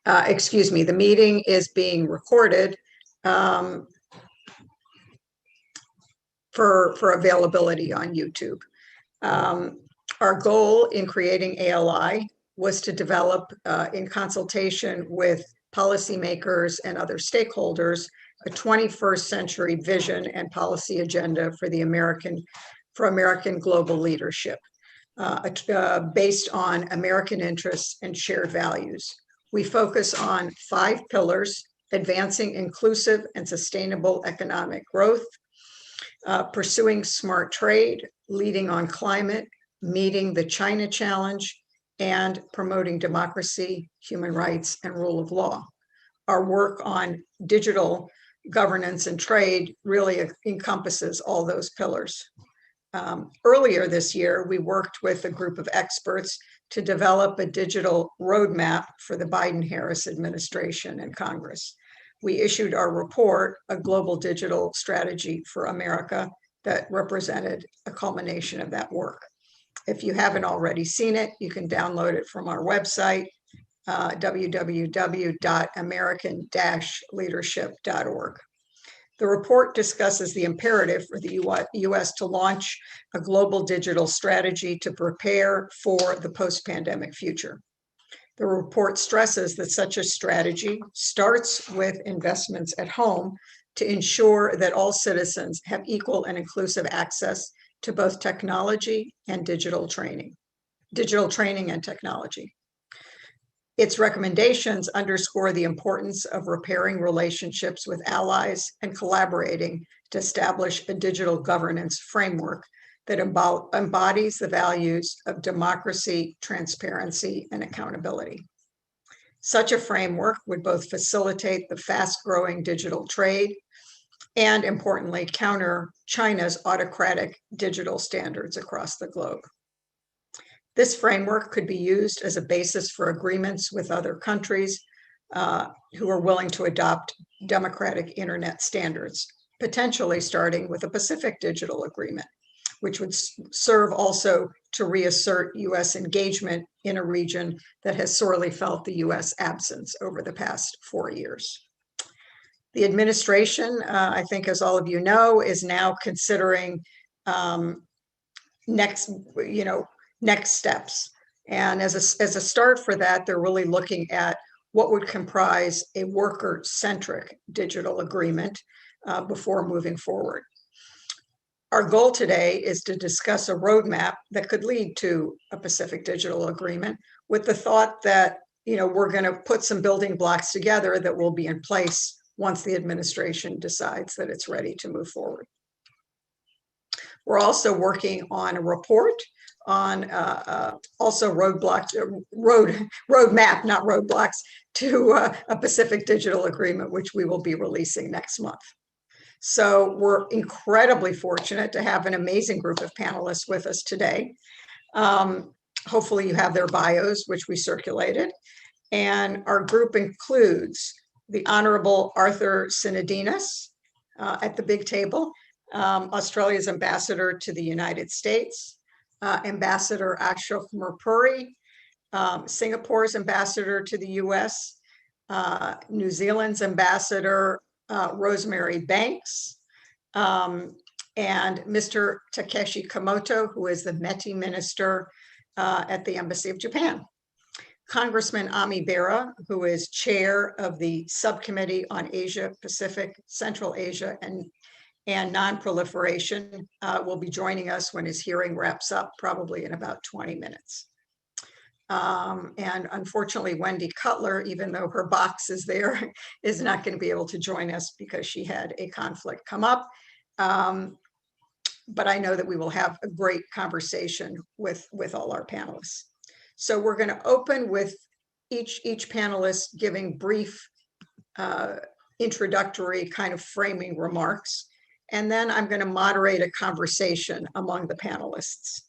excuse me, the meeting is being recorded for availability on YouTube. Our goal in creating ALI was to develop, in consultation with policymakers and other stakeholders, a 21st century vision and policy agenda for American global leadership, based on American interests and shared values. We focus on 5 pillars: advancing inclusive and sustainable economic growth, pursuing smart trade, leading on climate, meeting the China challenge, and promoting democracy, human rights, and rule of law. Our work on digital governance and trade really encompasses all those pillars. Earlier this year, we worked with a group of experts to develop a digital roadmap for the Biden-Harris administration and Congress. We issued our report, A Global Digital Strategy for America, that represented a culmination of that work. If you haven't already seen it, you can download it from our website, www.american-leadership.org. The report discusses the imperative for the U.S. to launch a global digital strategy to prepare for the post-pandemic future. The report stresses that such a strategy starts with investments at home to ensure that all citizens have equal and inclusive access to both technology and digital training and technology. Its recommendations underscore the importance of repairing relationships with allies and collaborating to establish a digital governance framework that embodies the values of democracy, transparency, and accountability. Such a framework would both facilitate the fast-growing digital trade and, importantly, counter China's autocratic digital standards across the globe. This framework could be used as a basis for agreements with other countries who are willing to adopt democratic internet standards, potentially starting with a Pacific Digital Agreement, which would serve also to reassert U.S. engagement in a region that has sorely felt the U.S. absence over the past 4 years. The administration, I think, as all of you know, is now considering next steps. And as a start for that, they're really looking at what would comprise a worker-centric digital agreement before moving forward. Our goal today is to discuss a roadmap that could lead to a Pacific Digital Agreement, with the thought that we're going to put some building blocks together that will be in place once the administration decides that it's ready to move forward. We're also working on a report on also roadmap, not roadblocks, to a Pacific Digital Agreement, which we will be releasing next month. So we're incredibly fortunate to have an amazing group of panelists with us today. Hopefully you have their bios, which we circulated. And our group includes the Honorable Arthur Sinodinos at the big table, Australia's ambassador to the United States, Ambassador Ashok Murpuri, Singapore's ambassador to the US, New Zealand's ambassador Rosemary Banks, and Mr. Takeshi Komoto, who is the METI minister at the Embassy of Japan. Congressman Ami Bera, who is chair of the Subcommittee on Asia Pacific, Central Asia, and Non-Proliferation, will be joining us when his hearing wraps up, probably in about 20 minutes. And unfortunately, Wendy Cutler, even though her box is there, is not going to be able to join us because she had a conflict come up. But I know that we will have a great conversation with all our panelists. So we're going to open with each panelist giving brief introductory kind of framing remarks. And then I'm going to moderate a conversation among the panelists.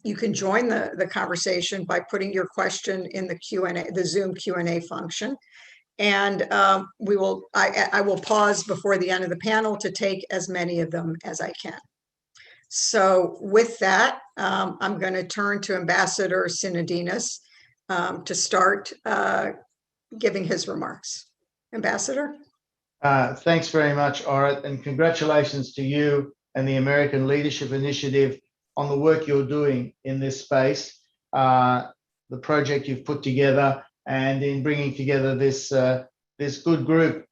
You can join the conversation by putting your question in the Q&A, the Zoom Q&A function. And I will pause before the end of the panel to take as many of them as I can. So with that, I'm going to turn to Ambassador Sinodinos to start giving his remarks. Ambassador? Thanks very much, Orit, and congratulations to you and the American Leadership Initiative on the work you're doing in this space, the project you've put together, and in bringing together this good group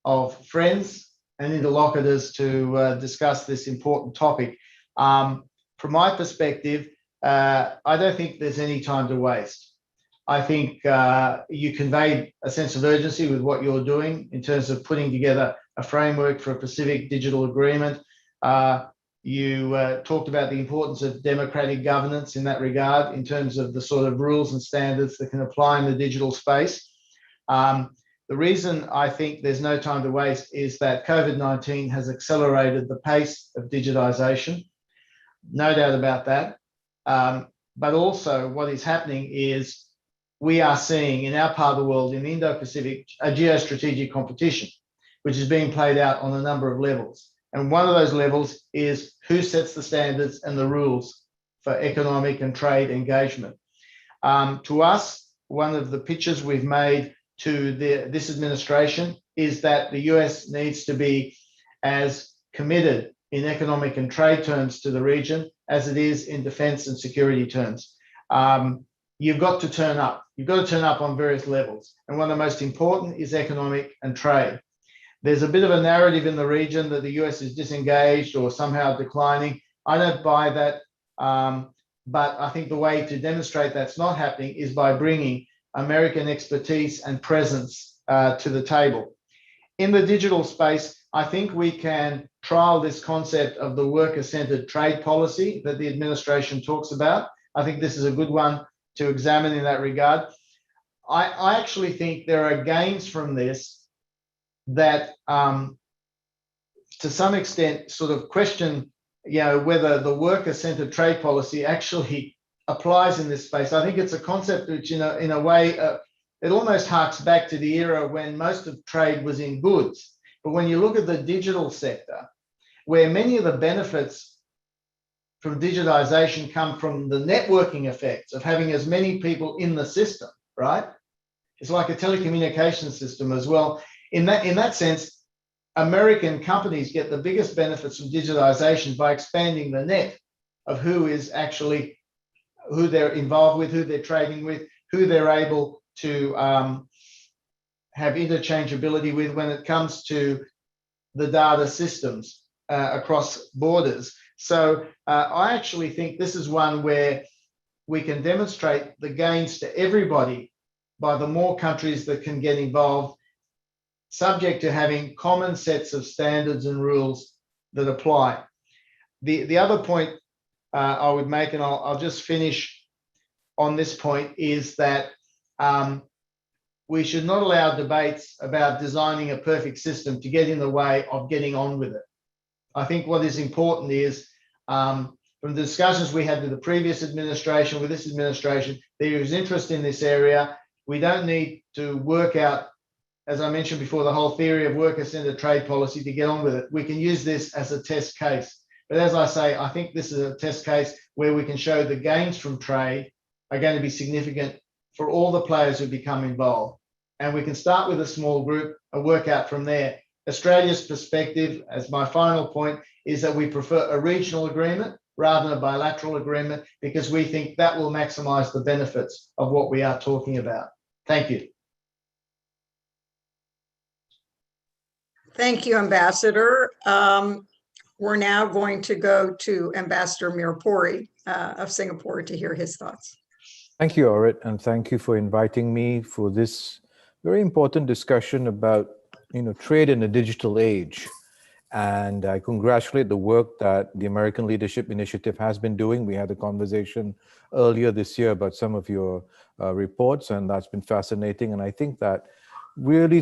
of friends and interlocutors to discuss this important topic. From my perspective, I don't think there's any time to waste. I think you conveyed a sense of urgency with what you're doing in terms of putting together a framework for a Pacific digital agreement. You talked about the importance of democratic governance in that regard, in terms of the sort of rules and standards that can apply in the digital space. The reason I think there's no time to waste is that COVID-19 has accelerated the pace of digitization. No doubt about that. But also what is happening is we are seeing in our part of the world, in the Indo-Pacific, a geostrategic competition, which is being played out on a number of levels. And one of those levels is who sets the standards and the rules for economic and trade engagement. To us, one of the pitches we've made to this administration is that the US needs to be as committed in economic and trade terms to the region as it is in defense and security terms. You've got to turn up. You've got to turn up on various levels. And one of the most important is economic and trade. There's a bit of a narrative in the region that the US is disengaged or somehow declining. I don't buy that. But I think the way to demonstrate that's not happening is by bringing American expertise and presence to the table. In the digital space, I think we can trial this concept of the worker-centered trade policy that the administration talks about. I think this is a good one to examine in that regard. I actually think there are gains from this that to some extent sort of question, whether the worker-centered trade policy actually applies in this space. I think it's a concept which in a way, it almost harks back to the era when most of trade was in goods. But when you look at the digital sector, where many of the benefits from digitization come from the networking effects of having as many people in the system, right? It's like a telecommunications system as well. In that sense, American companies get the biggest benefits from digitization by expanding the net of who they're involved with, who they're trading with, who they're able to have interchangeability with when it comes to the data systems across borders. So I actually think this is one where we can demonstrate the gains to everybody by the more countries that can get involved, subject to having common sets of standards and rules that apply. The other point I would make, and I'll just finish on this point, is that we should not allow debates about designing a perfect system to get in the way of getting on with it. I think what is important is, from the discussions we had with the previous administration, with this administration, there is interest in this area. We don't need to work out, as I mentioned before, the whole theory of worker-centered trade policy to get on with it. We can use this as a test case. But as I say, I think this is a test case where we can show the gains from trade are going to be significant for all the players who become involved. And we can start with a small group and work out from there. Australia's perspective, as my final point, is that we prefer a regional agreement rather than a bilateral agreement, because we think that will maximize the benefits of what we are talking about. Thank you. Thank you, Ambassador. We're now going to go to Ambassador Mirapuri of Singapore to hear his thoughts. Thank you, Orit, and thank you for inviting me for this very important discussion about trade in the digital age. And I congratulate the work that the American Leadership Initiative has been doing. We had a conversation earlier this year about some of your reports, and that's been fascinating. And I think that really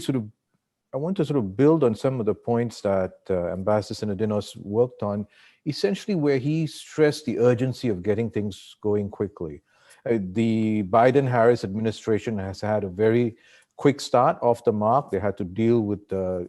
I want to build on some of the points that Ambassador Sinodinos worked on, essentially where he stressed the urgency of getting things going quickly. The Biden-Harris administration has had a very quick start off the mark. They had to deal with the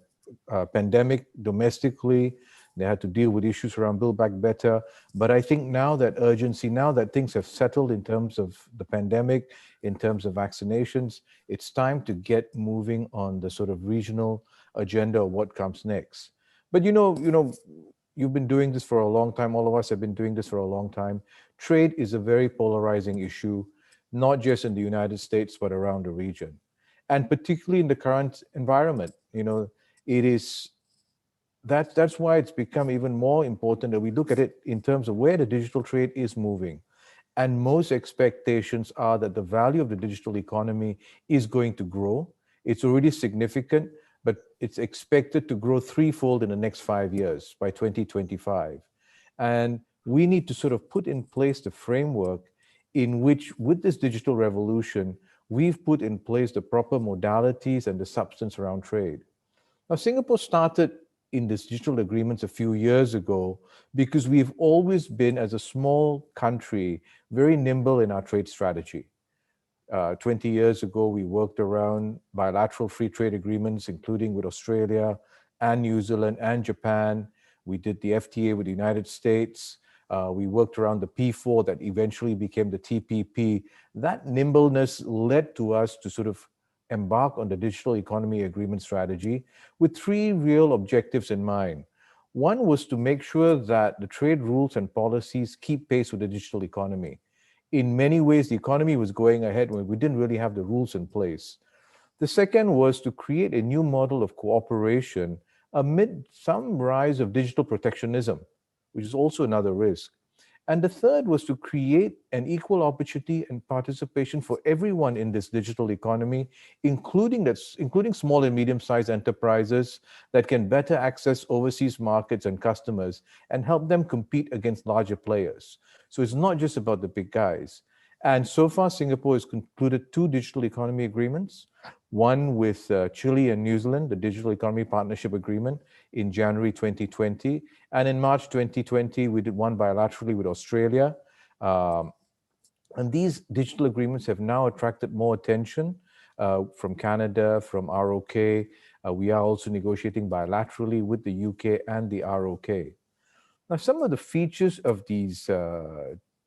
pandemic domestically. They had to deal with issues around Build Back Better. But I think now that urgency, now that things have settled in terms of the pandemic, in terms of vaccinations, it's time to get moving on the sort of regional agenda of what comes next. But you've been doing this for a long time. All of us have been doing this for a long time. Trade is a very polarizing issue, not just in the United States, but around the region. And particularly in the current environment, it is that's why it's become even more important that we look at it in terms of where the digital trade is moving. And most expectations are that the value of the digital economy is going to grow. It's already significant, but it's expected to grow threefold in the next 5 years by 2025. And we need to sort of put in place the framework in which, with this digital revolution, we've put in place the proper modalities and the substance around trade. Now, Singapore started in these digital agreements a few years ago because we've always been, as a small country, very nimble in our trade strategy. 20 years ago, we worked around bilateral free trade agreements, including with Australia and New Zealand and Japan. We did the FTA with the United States. We worked around the P4 that eventually became the TPP. That nimbleness led to us to sort of embark on the digital economy agreement strategy with three real objectives in mind. One was to make sure that the trade rules and policies keep pace with the digital economy. In many ways, the economy was going ahead when we didn't really have the rules in place. The second was to create a new model of cooperation amid some rise of digital protectionism, which is also another risk. And the third was to create an equal opportunity and participation for everyone in this digital economy, including small and medium-sized enterprises that can better access overseas markets and customers and help them compete against larger players. So it's not just about the big guys. And so far, Singapore has concluded 2 digital economy agreements, one with Chile and New Zealand, the Digital Economy Partnership Agreement in January 2020. And in March 2020, we did one bilaterally with Australia. And these digital agreements have now attracted more attention from Canada, from ROK. We are also negotiating bilaterally with the UK and the ROK. Now, some of the features of these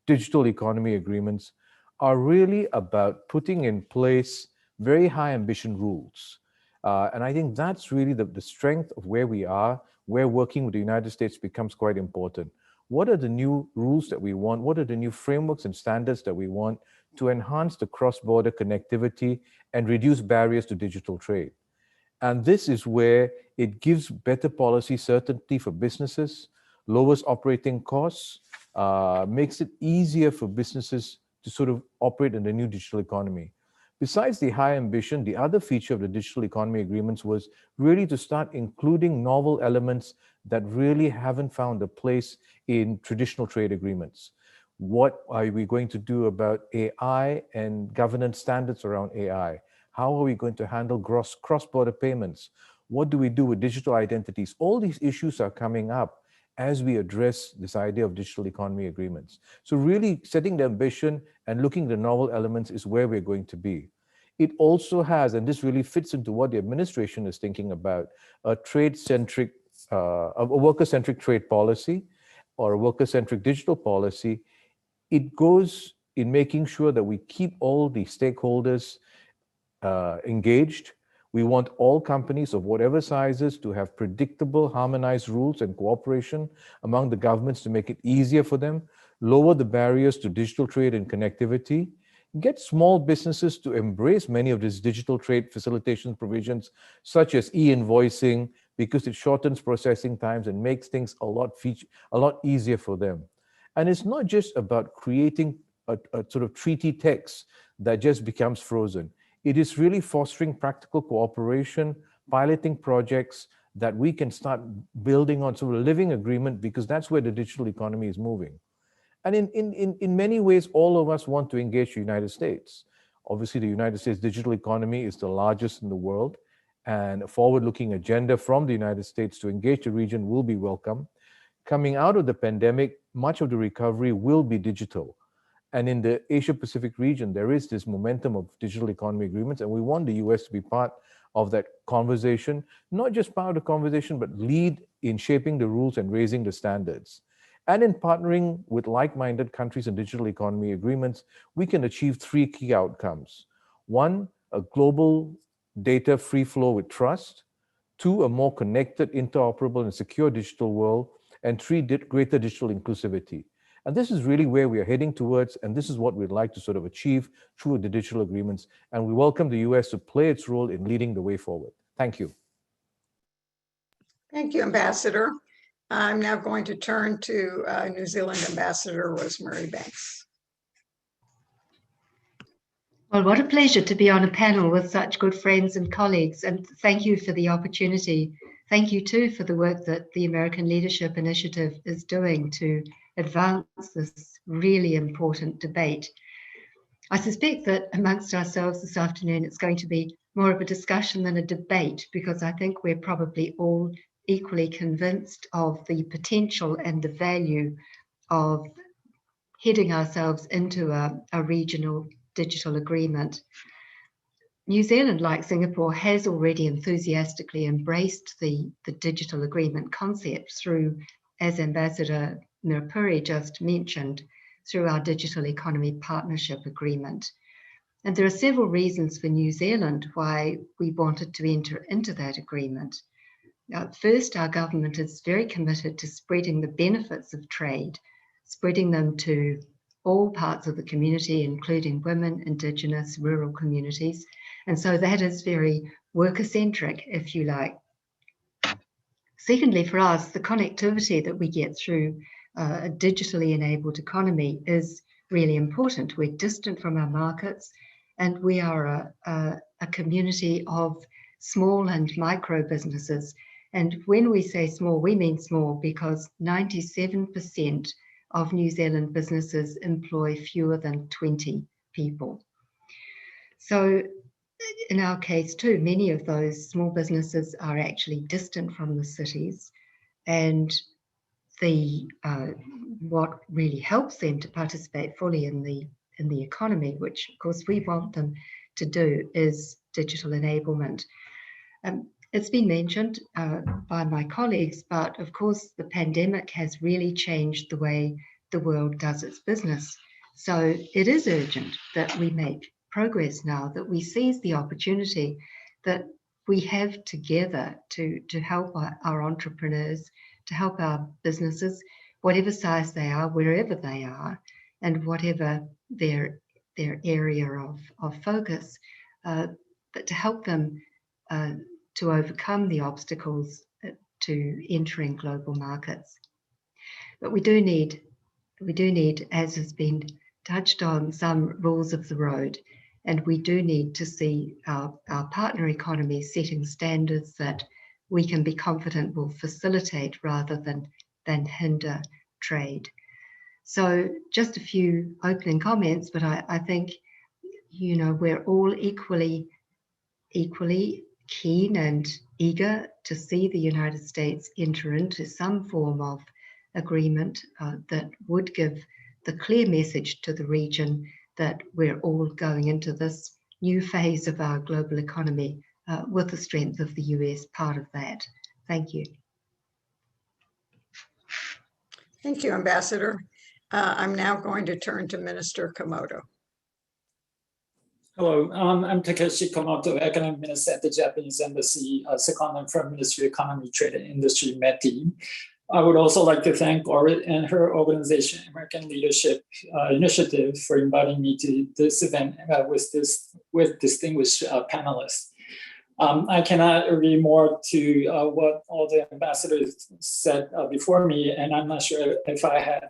digital economy agreements are really about putting in place very high ambition rules. And I think that's really the strength of where we are, where working with the United States becomes quite important. What are the new rules that we want? What are the new frameworks and standards that we want to enhance the cross-border connectivity and reduce barriers to digital trade? And this is where it gives better policy certainty for businesses, lowers operating costs, makes it easier for businesses to sort of operate in the new digital economy. Besides the high ambition, the other feature of the digital economy agreements was really to start including novel elements that really haven't found a place in traditional trade agreements. What are we going to do about AI and governance standards around AI? How are we going to handle cross-border payments? What do we do with digital identities? All these issues are coming up as we address this idea of digital economy agreements. So really setting the ambition and looking at the novel elements is where we're going to be. It also has, and this really fits into what the administration is thinking about, a trade-centric, a worker-centric trade policy or a worker-centric digital policy. It goes in making sure that we keep all the stakeholders engaged. We want all companies of whatever sizes to have predictable, harmonized rules and cooperation among the governments to make it easier for them, lower the barriers to digital trade and connectivity, get small businesses to embrace many of these digital trade facilitation provisions, such as e-invoicing, because it shortens processing times and makes things a lot easier for them. And it's not just about creating a sort of treaty text that just becomes frozen. It is really fostering practical cooperation, piloting projects that we can start building on, sort of a living agreement, because that's where the digital economy is moving. And in many ways, all of us want to engage the United States. Obviously, the United States digital economy is the largest in the world, and a forward-looking agenda from the United States to engage the region will be welcome. Coming out of the pandemic, much of the recovery will be digital. And in the Asia-Pacific region, there is this momentum of digital economy agreements, and we want the US to be part of that conversation, not just part of the conversation, but lead in shaping the rules and raising the standards. And in partnering with like-minded countries in digital economy agreements, we can achieve three key outcomes. One, a global data free flow with trust. Two, a more connected, interoperable, and secure digital world. And three, greater digital inclusivity. And this is really where we are heading towards, and this is what we'd like to sort of achieve through the digital agreements. And we welcome the US to play its role in leading the way forward. Thank you. Thank you, Ambassador. I'm now going to turn to New Zealand Ambassador Rosemary Banks. Well, what a pleasure to be on a panel with such good friends and colleagues, and thank you for the opportunity. Thank you too for the work that the American Leadership Initiative is doing to advance this really important debate. I suspect that amongst ourselves this afternoon, it's going to be more of a discussion than a debate, because I think we're probably all equally convinced of the potential and the value of heading ourselves into a regional digital agreement. New Zealand, like Singapore, has already enthusiastically embraced the digital agreement concept through, as Ambassador Nirpuri just mentioned, through our Digital Economy Partnership Agreement. And there are several reasons for New Zealand why we wanted to enter into that agreement. First, our government is very committed to spreading the benefits of trade, spreading them to all parts of the community, including women, Indigenous, rural communities. And so that is very worker-centric, if you like. Secondly, for us, the connectivity that we get through a digitally enabled economy is really important. We're distant from our markets, and we are a community of small and micro businesses. And when we say small, we mean small because 97% of New Zealand businesses employ fewer than 20 people. So in our case too, many of those small businesses are actually distant from the cities, and what really helps them to participate fully in the economy, which of course we want them to do, is digital enablement. It's been mentioned by my colleagues, but of course the pandemic has really changed the way the world does its business. So it is urgent that we make progress now, that we seize the opportunity that we have together to help our entrepreneurs, to help our businesses, whatever size they are, wherever they are, and whatever their area of focus, but to help them to overcome the obstacles to entering global markets. But we do need, as has been touched on, some rules of the road, and we do need to see our partner economies setting standards that we can be confident will facilitate rather than hinder trade. So just a few opening comments, but I think, you know, we're all equally keen and eager to see the United States enter into some form of agreement that would give the clear message to the region that we're all going into this new phase of our global economy with the strength of the US part of that. Thank you. Thank you, Ambassador. I'm now going to turn to Minister Komodo. Hello, I'm Takeshi Komoto, Economic Minister at the Japanese Embassy, seconded from Ministry of Economy, Trade and Industry, METI. I would also like to thank Orit and her organization, American Leadership Initiative, for inviting me to this event with distinguished panelists. I cannot agree more to what all the ambassadors said before me, and I'm not sure if I have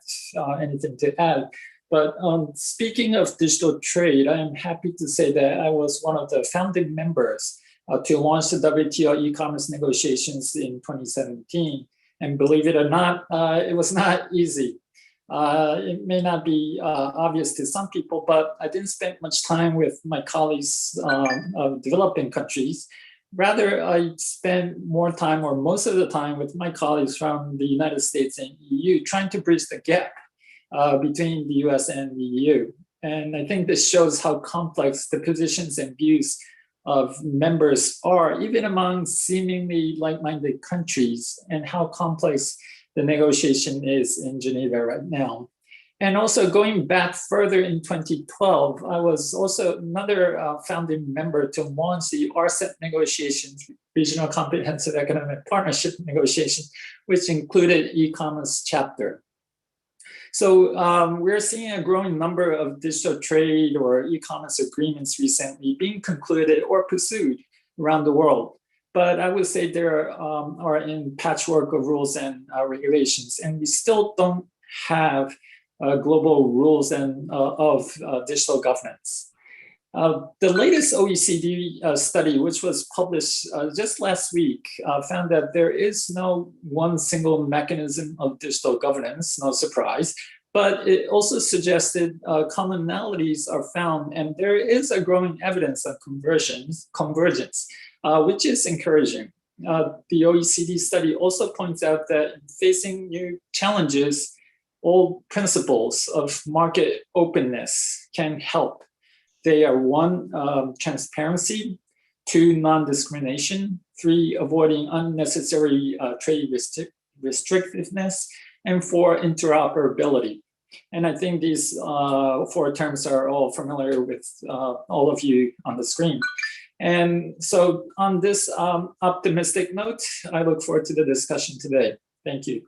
anything to add. But speaking of digital trade, I am happy to say that I was one of the founding members to launch the WTO e-commerce negotiations in 2017. And believe it or not, it was not easy. It may not be obvious to some people, but I didn't spend much time with my colleagues of developing countries. Rather, I spent more time, or most of the time, with my colleagues from the United States and EU, trying to bridge the gap between the US and the EU. And I think this shows how complex the positions and views of members are, even among seemingly like-minded countries, and how complex the negotiation is in Geneva right now. And also going back further in 2012, I was also another founding member to launch the RCEP negotiations, Regional Comprehensive Economic Partnership negotiations, which included e-commerce chapter. So we're seeing a growing number of digital trade or e-commerce agreements recently being concluded or pursued around the world. But I would say there are in patchwork of rules and regulations, and we still don't have global rules and of digital governance. The latest OECD study, which was published just last week, found that there is no one single mechanism of digital governance, no surprise, but it also suggested commonalities are found, and there is a growing evidence of convergence, which is encouraging. The OECD study also points out that in facing new challenges, all principles of market openness can help. They are 1, transparency, 2, non-discrimination, 3, avoiding unnecessary trade restrictiveness, and 4, interoperability. And I think these 4 terms are all familiar with all of you on the screen. And so on this optimistic note, I look forward to the discussion today. Thank you.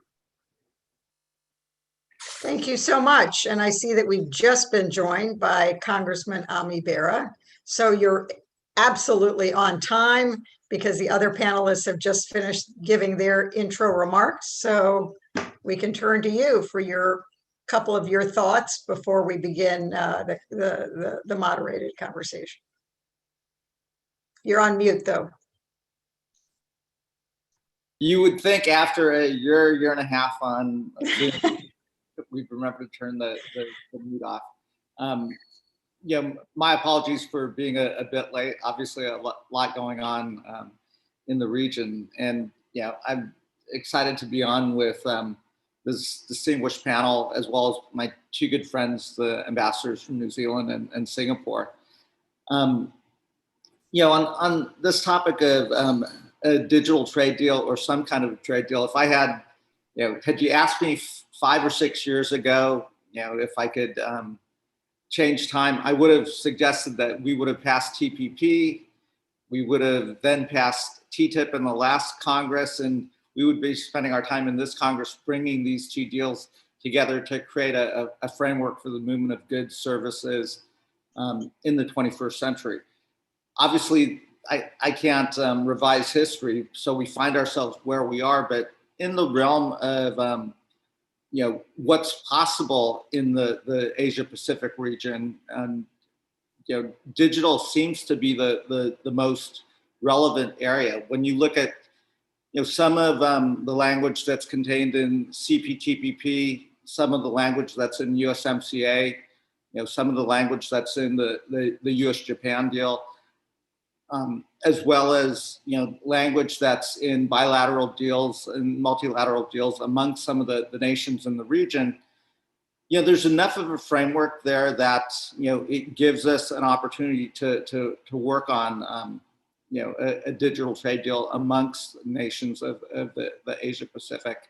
Thank you so much. And I see that we've just been joined by Congressman Ami Bera. So you're absolutely on time because the other panelists have just finished giving their intro remarks. So we can turn to you for your couple of your thoughts before we begin the moderated conversation. You're on mute though. You would think after a year and a half on Zoom, we've remembered to turn the mute off. My apologies for being a bit late. Obviously, a lot going on in the region, and I'm excited to be on with this distinguished panel, as well as my 2 good friends, the ambassadors from New Zealand and Singapore. On this topic of a digital trade deal or some kind of trade deal, if I had, had you asked me 5 or 6 years ago, if I could change time, I would have suggested that we would have passed TPP, we would have then passed TTIP in the last Congress, and we would be spending our time in this Congress bringing these 2 deals together to create a framework for the movement of goods, services in the 21st century. Obviously, I can't revise history, so we find ourselves where we are, but in the realm of what's possible in the Asia Pacific region, and digital seems to be the most relevant area. When you look at some of the language that's contained in CPTPP, some of the language that's in USMCA, some of the language that's in the US-Japan deal, as well as language that's in bilateral deals and multilateral deals among some of the nations in the region, there's enough of a framework there that it gives us an opportunity to work on a digital trade deal amongst nations of the Asia Pacific.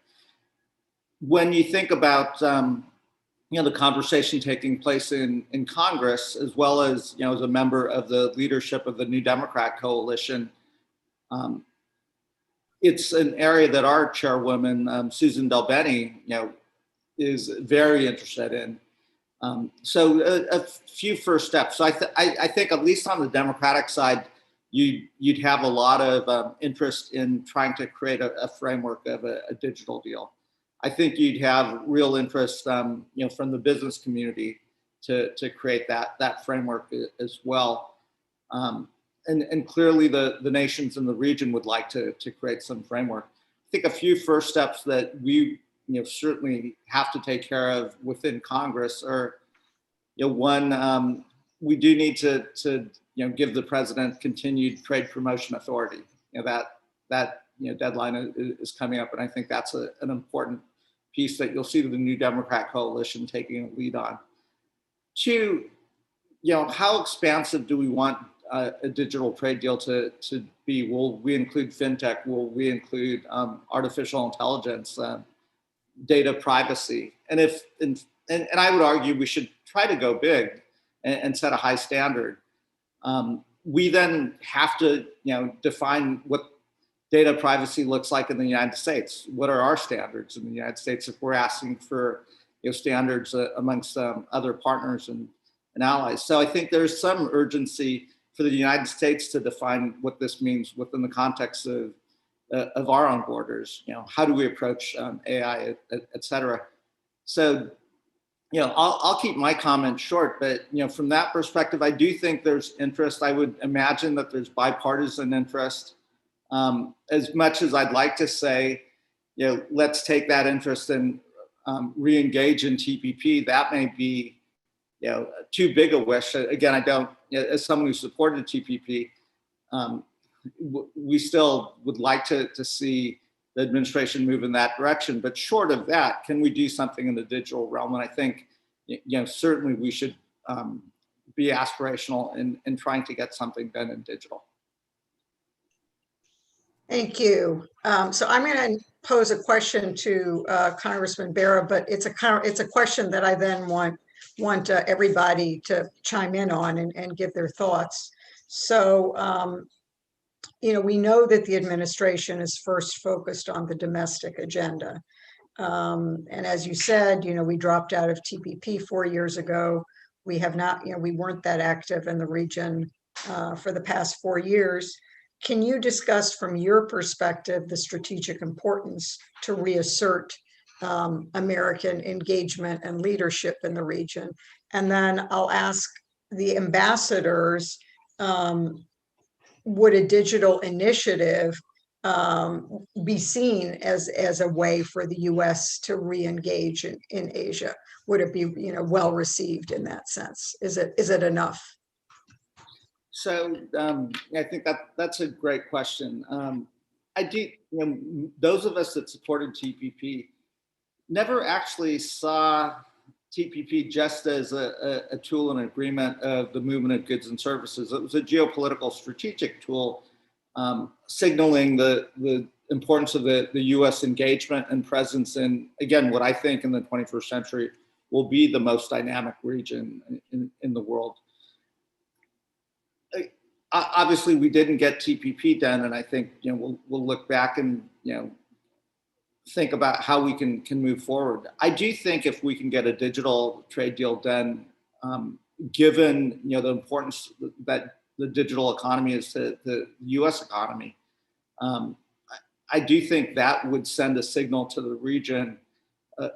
When you think about the conversation taking place in Congress, as well as as a member of the leadership of the New Democrat Coalition, it's an area that our chairwoman Susan Delbeni is very interested in. So a few first steps. So I think at least on the Democratic side, you'd have a lot of interest in trying to create a framework of a digital deal. I think you'd have real interest, from the business community to create that framework as well. And clearly the nations in the region would like to create some framework. I think a few first steps that we certainly have to take care of within Congress are, one, we do need to give the president continued trade promotion authority. That deadline is coming up, and I think that's an important piece that you'll see the New Democrat Coalition taking a lead on. Two, how expansive do we want a digital trade deal to be? Will we include fintech? Will we include artificial intelligence, data privacy? And I would argue we should try to go big and set a high standard. We then have to, define what data privacy looks like in the United States. What are our standards in the United States if we're asking for standards amongst other partners and allies? So I think there's some urgency for the United States to define what this means within the context of our own borders. How do we approach AI, et cetera? So, I'll keep my comments short, but from that perspective, I do think there's interest. I would imagine that there's bipartisan interest. As much as I'd like to say, let's take that interest and re-engage in TPP, that may be, too big a wish. Again, I don't, as someone who supported TPP, we still would like to see the administration move in that direction. But short of that, can we do something in the digital realm? And I think, certainly we should be aspirational in trying to get something done in digital. Thank you. So I'm going to pose a question to Congressman Bera, but it's a question that I then want everybody to chime in on and give their thoughts. So, we know that the administration is first focused on the domestic agenda. And as you said, we dropped out of TPP 4 years ago. We have not, we weren't that active in the region for the past 4 years. Can you discuss from your perspective the strategic importance to reassert American engagement and leadership in the region? And then I'll ask the ambassadors, would a digital initiative be seen as a way for the U.S. to re-engage in Asia? Would it be well received in that sense? Is it enough? So I think that's a great question. I do, those of us that supported TPP never actually saw TPP just as a tool and agreement of the movement of goods and services. It was a geopolitical strategic tool signaling the importance of the U.S. engagement and presence in, again, what I think in the 21st century will be the most dynamic region in the world. Obviously, we didn't get TPP done, and I think we'll look back and think about how we can move forward. I do think if we can get a digital trade deal done, given the importance that the digital economy is to the U.S. economy, I do think that would send a signal to the region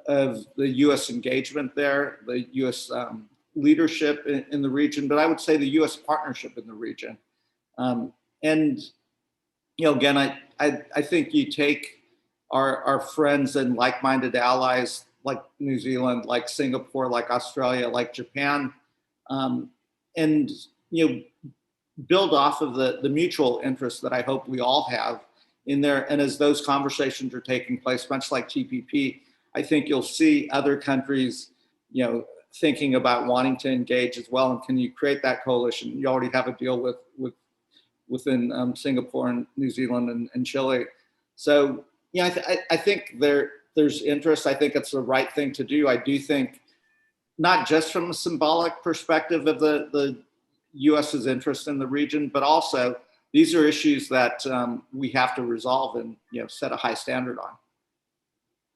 of the U.S. engagement there, the U.S. leadership in the region, but I would say the U.S. partnership in the region. And again, I think you take our friends and like-minded allies like New Zealand, like Singapore, like Australia, like Japan, and build off of the mutual interest that I hope we all have in there. And as those conversations are taking place, much like TPP, I think you'll see other countries, thinking about wanting to engage as well. And can you create that coalition? You already have a deal within Singapore and New Zealand and Chile. So I think there's interest. I think it's the right thing to do. I do think not just from a symbolic perspective of the U.S.'s interest in the region, but also these are issues that we have to resolve and set a high standard on.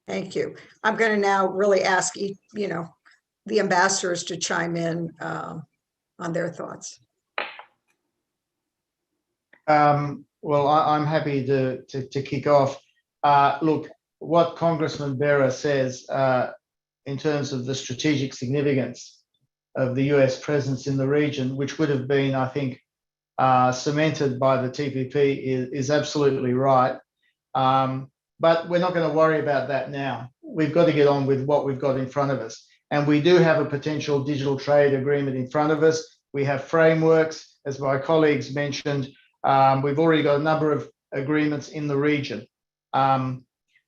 Thank you. I'm going to now really ask the ambassadors to chime in on their thoughts. Well, I'm happy to kick off. Look, what Congressman Bera says in terms of the strategic significance of the US presence in the region, which would have been, I think, cemented by the TPP is absolutely right. But we're not going to worry about that now. We've got to get on with what we've got in front of us. And we do have a potential digital trade agreement in front of us. We have frameworks, as my colleagues mentioned. We've already got a number of agreements in the region. I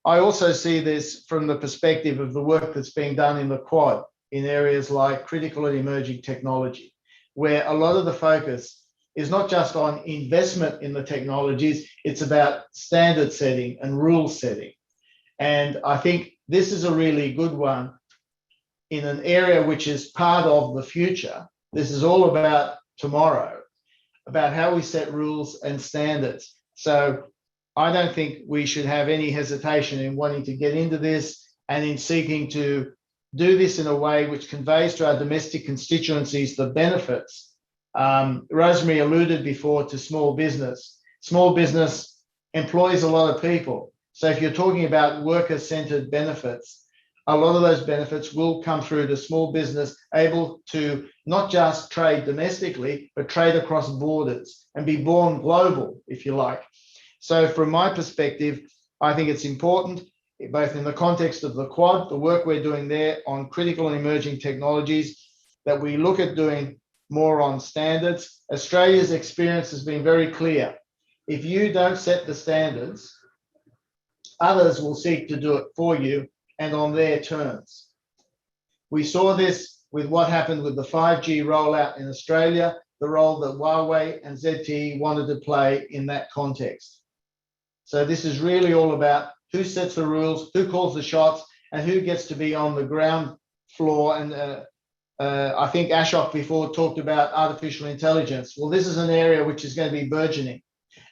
also see this from the perspective of the work that's being done in the Quad in areas like critical and emerging technology, where a lot of the focus is not just on investment in the technologies, it's about standard setting and rule setting. And I think this is a really good one in an area which is part of the future. This is all about tomorrow, about how we set rules and standards. So I don't think we should have any hesitation in wanting to get into this and in seeking to do this in a way which conveys to our domestic constituencies the benefits. Rosemary alluded before to small business. Small business employs a lot of people. So if you're talking about worker-centered benefits, a lot of those benefits will come through to small business able to not just trade domestically, but trade across borders and be born global, if you like. So from my perspective, I think it's important, both in the context of the Quad, the work we're doing there on critical and emerging technologies, that we look at doing more on standards. Australia's experience has been very clear. If you don't set the standards, others will seek to do it for you and on their terms. We saw this with what happened with the 5G rollout in Australia, the role that Huawei and ZTE wanted to play in that context. So this is really all about who sets the rules, who calls the shots, and who gets to be on the ground floor. And I think Ashok before talked about artificial intelligence. Well, this is an area which is going to be burgeoning.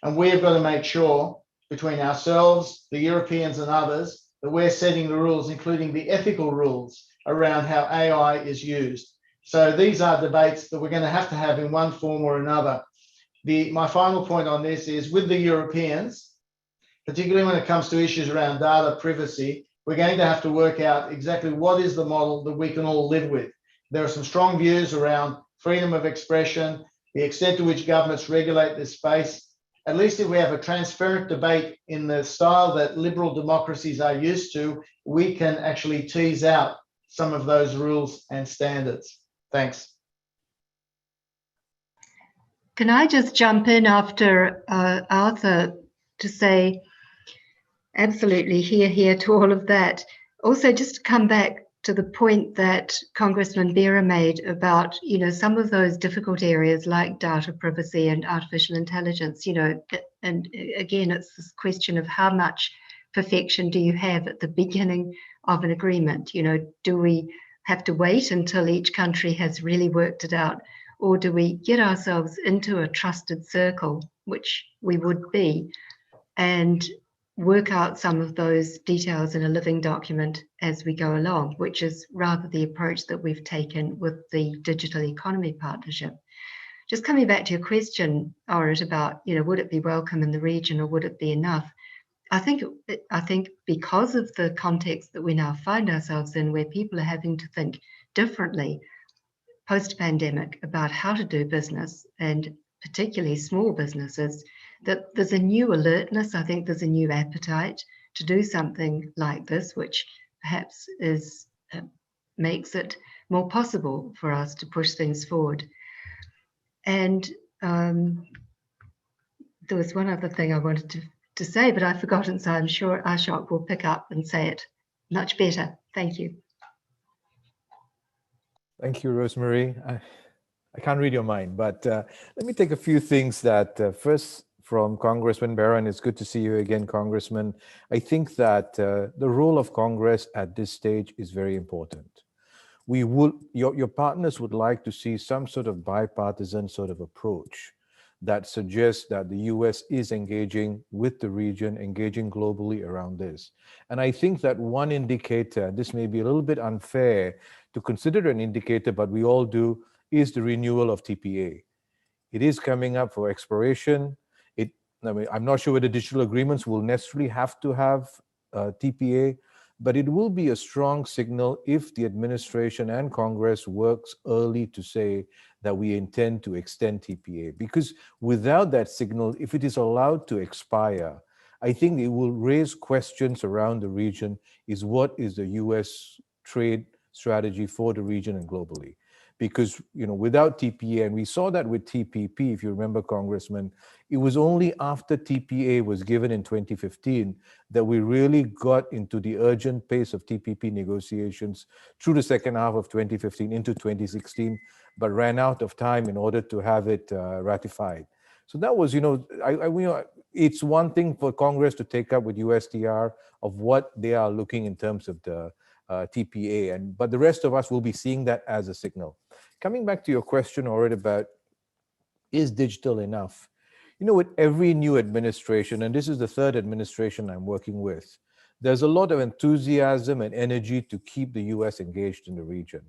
And we've got to make sure between ourselves, the Europeans and others, that we're setting the rules, including the ethical rules around how AI is used. So these are debates that we're going to have in one form or another. My final point on this is with the Europeans, particularly when it comes to issues around data privacy, we're going to have to work out exactly what is the model that we can all live with. There are some strong views around freedom of expression, the extent to which governments regulate this space. At least if we have a transparent debate in the style that liberal democracies are used to, we can actually tease out some of those rules and standards. Thanks. Can I just jump in after Arthur to say, absolutely, here to all of that. Also, just to come back to the point that Congressman Bera made about, some of those difficult areas like data privacy and artificial intelligence, and again, it's this question of how much perfection do you have at the beginning of an agreement? Do we have to wait until each country has really worked it out? Or do we get ourselves into a trusted circle, which we would be, and work out some of those details in a living document as we go along, which is rather the approach that we've taken with the Digital Economy Partnership. Just coming back to your question, Orit, about, would it be welcome in the region or would it be enough? I think because of the context that we now find ourselves in, where people are having to think differently post-pandemic about how to do business, and particularly small businesses, that there's a new alertness. I think there's a new appetite to do something like this, which perhaps makes it more possible for us to push things forward. And there was one other thing I wanted to say, but I've forgotten, so I'm sure Ashok will pick up and say it much better. Thank you. Thank you, Rosemary. I can't read your mind, but let me take a few things that first from Congressman Bera, and it's good to see you again, Congressman. I think that the role of Congress at this stage is very important. Your partners would like to see some sort of bipartisan sort of approach that suggests that the US is engaging with the region, engaging globally around this. And I think that one indicator, this may be a little bit unfair to consider an indicator, but we all do, is the renewal of TPA. It is coming up for expiration. I'm not sure whether digital agreements will necessarily have to have TPA, but it will be a strong signal if the administration and Congress works early to say that we intend to extend TPA. Because without that signal, if it is allowed to expire, I think it will raise questions around the region, is what is the US trade strategy for the region and globally? because, without TPA, and we saw that with TPP, if you remember, Congressman, it was only after TPA was given in 2015 that we really got into the urgent pace of TPP negotiations through the second half of 2015 into 2016, but ran out of time in order to have it ratified. So that was, it's one thing for Congress to take up with USTR of what they are looking in terms of the TPA, but the rest of us will be seeing that as a signal. Coming back to your question already about, is digital enough? With every new administration, and this is the third administration I'm working with, there's a lot of enthusiasm and energy to keep the US engaged in the region.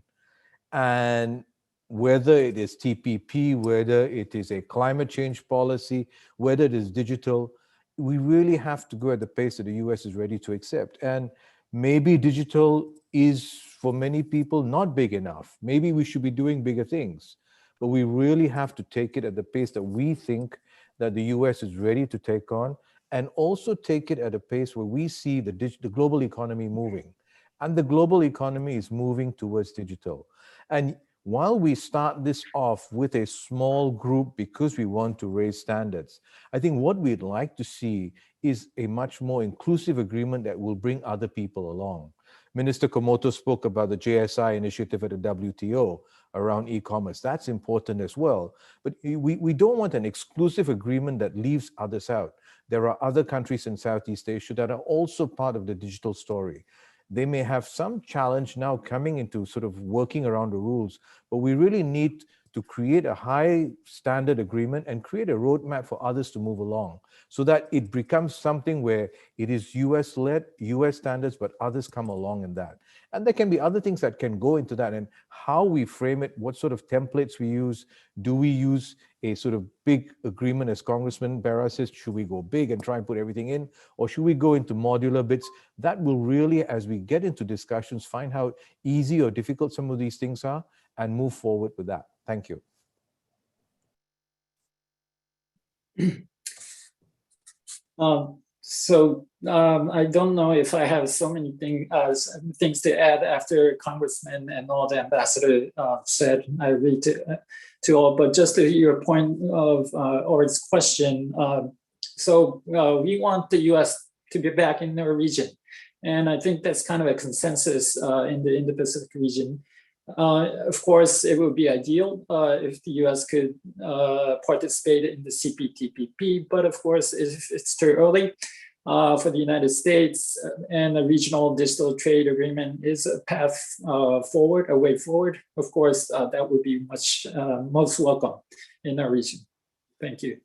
And whether it is TPP, whether it is a climate change policy, whether it is digital, we really have to go at the pace that the US is ready to accept. And maybe digital is, for many people, not big enough. Maybe we should be doing bigger things. But we really have to take it at the pace that we think that the US is ready to take on, and also take it at a pace where we see the global economy moving. And the global economy is moving towards digital. And while we start this off with a small group because we want to raise standards, I think what we'd like to see is a much more inclusive agreement that will bring other people along. Minister Komoto spoke about the JSI initiative at the WTO around e-commerce. That's important as well. But we don't want an exclusive agreement that leaves others out. There are other countries in Southeast Asia that are also part of the digital story. They may have some challenge now coming into sort of working around the rules, but we really need to create a high standard agreement and create a roadmap for others to move along so that it becomes something where it is US-led, US standards, but others come along in that. And there can be other things that can go into that, and how we frame it, what sort of templates we use. Do we use a sort of big agreement, as Congressman Berra says? Should we go big and try and put everything in? Or should we go into modular bits? That will really, as we get into discussions, find how easy or difficult some of these things are and move forward with that. Thank you. I don't know if I have so many things to add after Congressman and all the ambassador said. I read to all, but just to your point of Or's question. We want the U.S. to be back in the region, and I think that's kind of a consensus in the Indo-Pacific region. Of course, it would be ideal if the U.S. could participate in the CPTPP, but of course, if it's too early for the United States, and a regional digital trade agreement is a path forward, a way forward. Of course, that would be most welcome in our region. Thank you.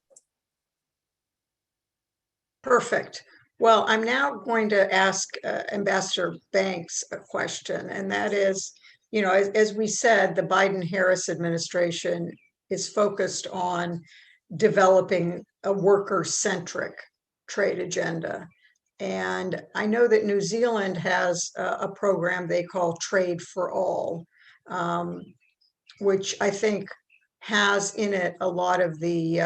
Perfect. Well, I'm now going to ask Ambassador Banks a question, and that is, as we said, the Biden-Harris administration is focused on developing a worker-centric trade agenda. And I know that New Zealand has a program they call Trade for All, which I think has in it a lot of the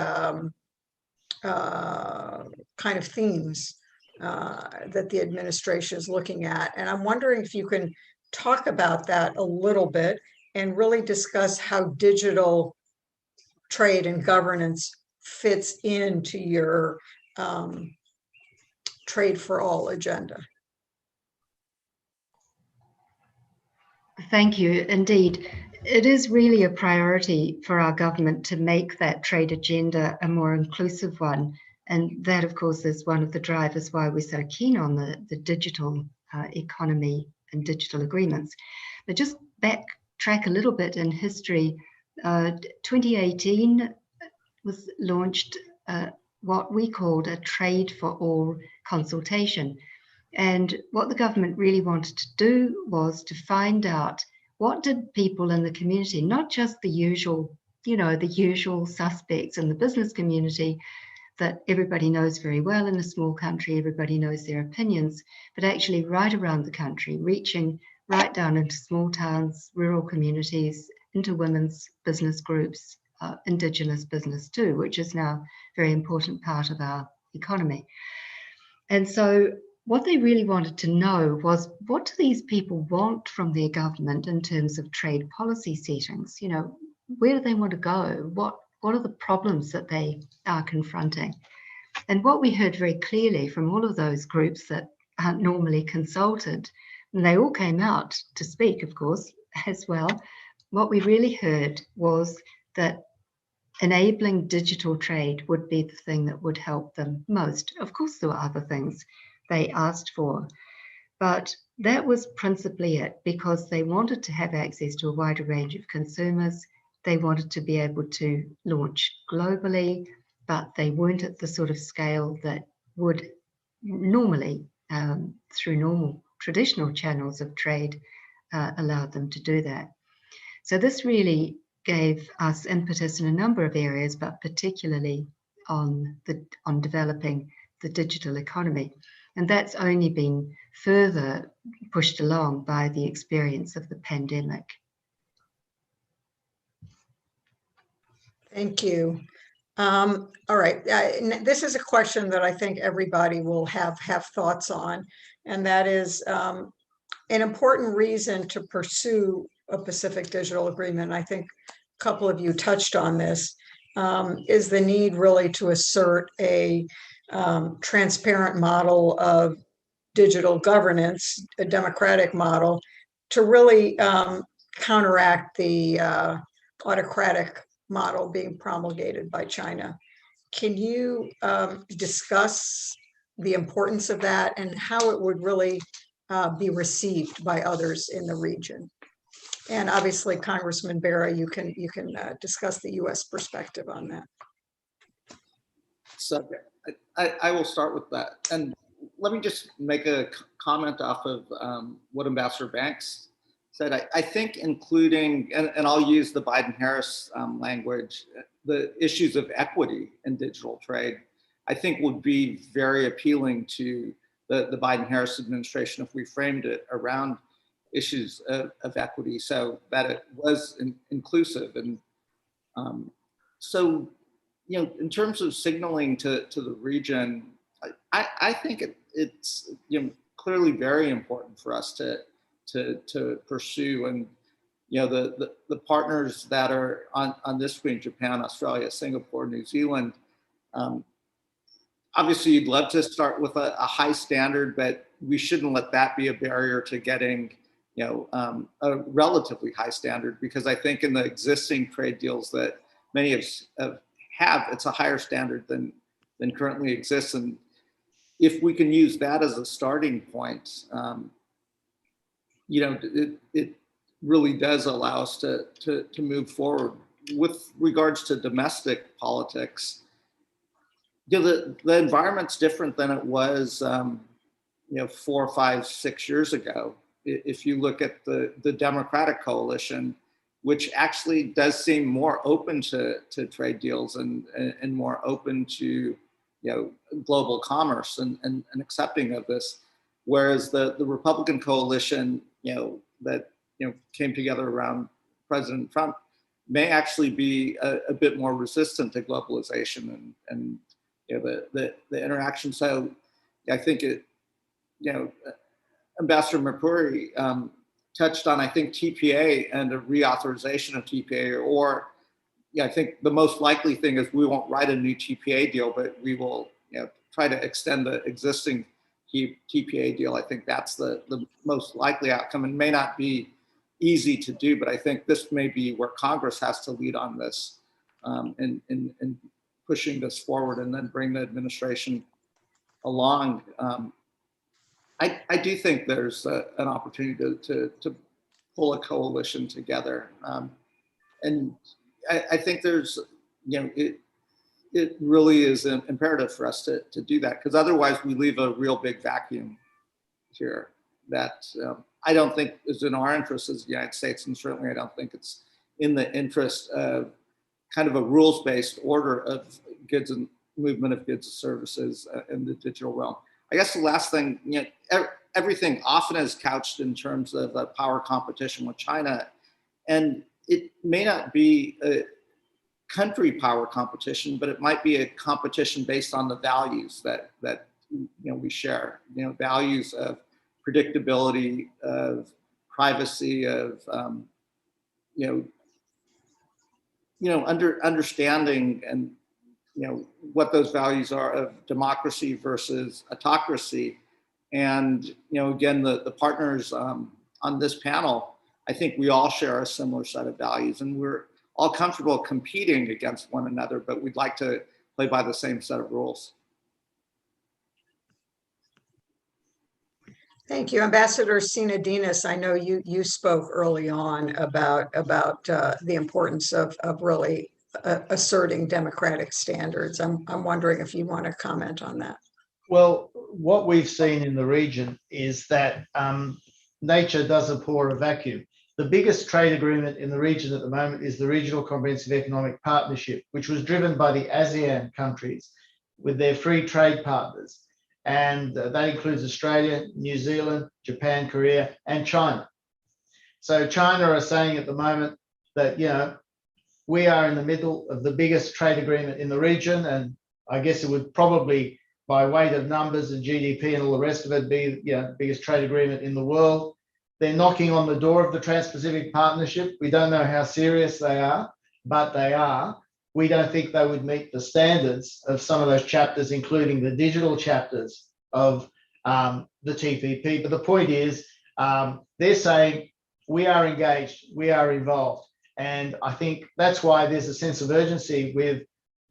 kind of themes that the administration is looking at. And I'm wondering if you can talk about that a little bit and really discuss how digital trade and governance fits into your Trade for All agenda. Thank you. Indeed, it is really a priority for our government to make that trade agenda a more inclusive one. And that, of course, is one of the drivers why we're so keen on the digital economy and digital agreements. But just backtrack a little bit in history, 2018 was launched what we called a Trade for All consultation. And what the government really wanted to do was to find out, what did people in the community, not just the usual, the usual suspects in the business community that everybody knows very well in a small country, everybody knows their opinions, but actually right around the country, reaching right down into small towns, rural communities, into women's business groups, Indigenous business too, which is now a very important part of our economy. And so what they really wanted to know was, what do these people want from their government in terms of trade policy settings? You know, where do they want to go? What are the problems that they are confronting? And what we heard very clearly from all of those groups that aren't normally consulted, and they all came out to speak, of course, as well, what we really heard was that enabling digital trade would be the thing that would help them most. Of course, there were other things they asked for, but that was principally it, because they wanted to have access to a wider range of consumers. They wanted to be able to launch globally, but they weren't at the sort of scale that would normally, through normal traditional channels of trade, allow them to do that. So this really gave us impetus in a number of areas, but particularly on developing the digital economy. And that's only been further pushed along by the experience of the pandemic. Thank you. All right, this is a question that I think everybody will have thoughts on, and that is an important reason to pursue a Pacific Digital Agreement. I think a couple of you touched on this, is the need really to assert a transparent model of digital governance, a democratic model, to really counteract the autocratic model being promulgated by China. Can you discuss the importance of that and how it would really be received by others in the region? And obviously, Congressman Barra, you can discuss the U.S. perspective on that. So I will start with that. And let me just make a comment off of what Ambassador Banks said. I think including, and I'll use the Biden-Harris language, the issues of equity in digital trade, I think would be very appealing to the Biden-Harris administration if we framed it around issues of equity, so that it was inclusive. And so, you know, in terms of signaling to the region, I think it's clearly very important for us to pursue. And you know, the partners that are on this screen: Japan, Australia, Singapore, New Zealand. Obviously, you'd love to start with a high standard, but we shouldn't let that be a barrier to getting, you know, a relatively high standard, because I think in the existing trade deals that many of us have, it's a higher standard than currently exists. And if we can use that as a starting point, you know, it really does allow us to move forward. With regards to domestic politics, you know, the environment's different than it was, you know, 4, 5, 6 years ago. If you look at the Democratic coalition, which actually does seem more open to trade deals and more open to, you know, global commerce and accepting of this, whereas the Republican coalition, you know, that, you know, came together around President Trump may actually be a bit more resistant to globalization and you know, the interaction. So I think it, you know, Ambassador Mercuri touched on, I think, TPA and a reauthorization of TPA, or yeah, I think the most likely thing is we won't write a new TPA deal, but we will, you know, try to extend the existing TPA deal. I think that's the most likely outcome, and may not be easy to do, but I think this may be where Congress has to lead on this in pushing this forward, and then bring the administration along. I do think there's an opportunity to pull a coalition together, and I think there's, you know, it really is imperative for us to do that, because otherwise we leave a real big vacuum here that I don't think is in our interest as the United States, and certainly I don't think it's in the interest of kind of a rules-based order of goods and movement of goods and services in the digital realm. I guess the last thing, you know, everything often is couched in terms of a power competition with China, and it may not be a country power competition, but it might be a competition based on the values that we share, values of predictability, of privacy, of understanding and what those values are of democracy versus autocracy. And again, the partners on this panel, I think we all share a similar set of values, and we're all comfortable competing against one another, but we'd like to play by the same set of rules. Thank you. Ambassador Sinodinos, I know you spoke early on about the importance of really asserting democratic standards. I'm wondering if you want to comment on that. Well, what we've seen in the region is that nature doesn't pour a vacuum. The biggest trade agreement in the region at the moment is the Regional Comprehensive Economic Partnership, which was driven by the ASEAN countries with their free trade partners. And that includes Australia, New Zealand, Japan, Korea, and China. So China are saying at the moment that, we are in the middle of the biggest trade agreement in the region. And I guess it would probably, by weight of numbers and GDP and all the rest of it, be the biggest trade agreement in the world. They're knocking on the door of the Trans-Pacific Partnership. We don't know how serious they are, but they are. We don't think they would meet the standards of some of those chapters, including the digital chapters of the TPP. But the point is, they're saying we are engaged, we are involved. And I think that's why there's a sense of urgency with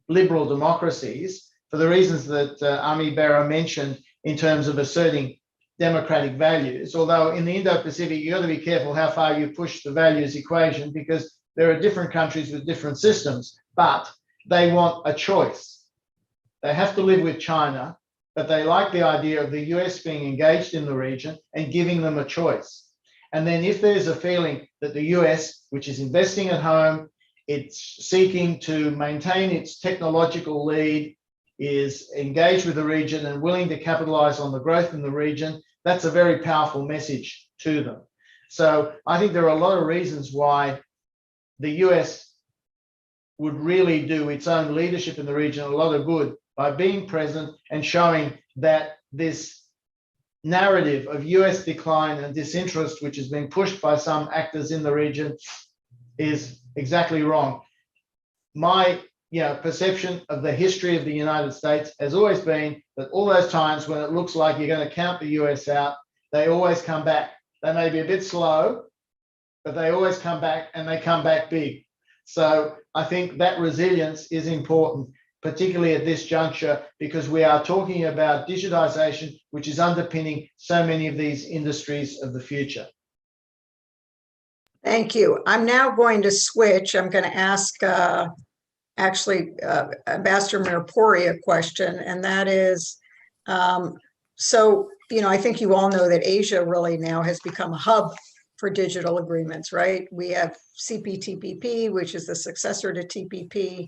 liberal democracies for the reasons that Ami Bera mentioned in terms of asserting democratic values. Although in the Indo-Pacific, you've got to be careful how far you push the values equation, because there are different countries with different systems, but they want a choice. They have to live with China, but they like the idea of the US being engaged in the region and giving them a choice. And then if there's a feeling that the US, which is investing at home, it's seeking to maintain its technological lead, is engaged with the region and willing to capitalize on the growth in the region, that's a very powerful message to them. So I think there are a lot of reasons why the US would really do its own leadership in the region a lot of good by being present and showing that this narrative of US decline and disinterest, which is being pushed by some actors in the region, is exactly wrong. My perception of the history of the United States has always been that all those times when it looks like you're going to count the US out, they always come back. They may be a bit slow, but they always come back, and they come back big. So I think that resilience is important, particularly at this juncture, because we are talking about digitization, which is underpinning so many of these industries of the future. Thank you. I'm now going to switch. I'm going to ask Ambassador Mirapuri a question, and that is, I think you all know that Asia really now has become a hub for digital agreements, right? We have CPTPP, which is the successor to TPP.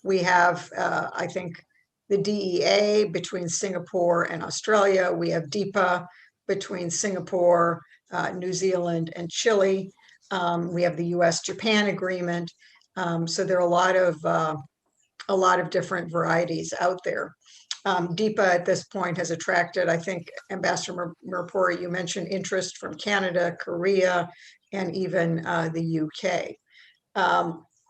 We have, I think, the DEA between Singapore and Australia. We have DIPA between Singapore, New Zealand, and Chile. We have the US-Japan agreement. So there are a lot of different varieties out there. DIPA at this point has attracted, I think, Ambassador Mirapuri, you mentioned interest from Canada, Korea, and even the UK.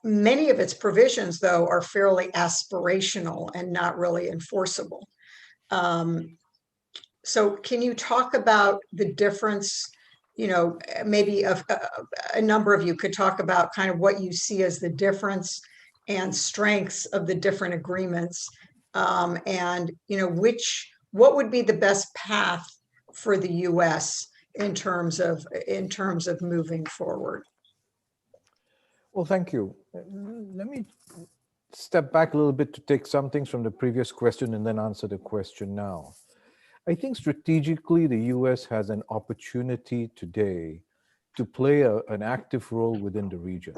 Many of its provisions, though, are fairly aspirational and not really enforceable. So can you talk about the difference? Maybe a number of you could talk about kind of what you see as the difference and strengths of the different agreements, and what would be the best path for the U.S. in terms of moving forward. Well, thank you. Let me step back a little bit to take some things from the previous question and then answer the question now. I think strategically, the US has an opportunity today to play an active role within the region.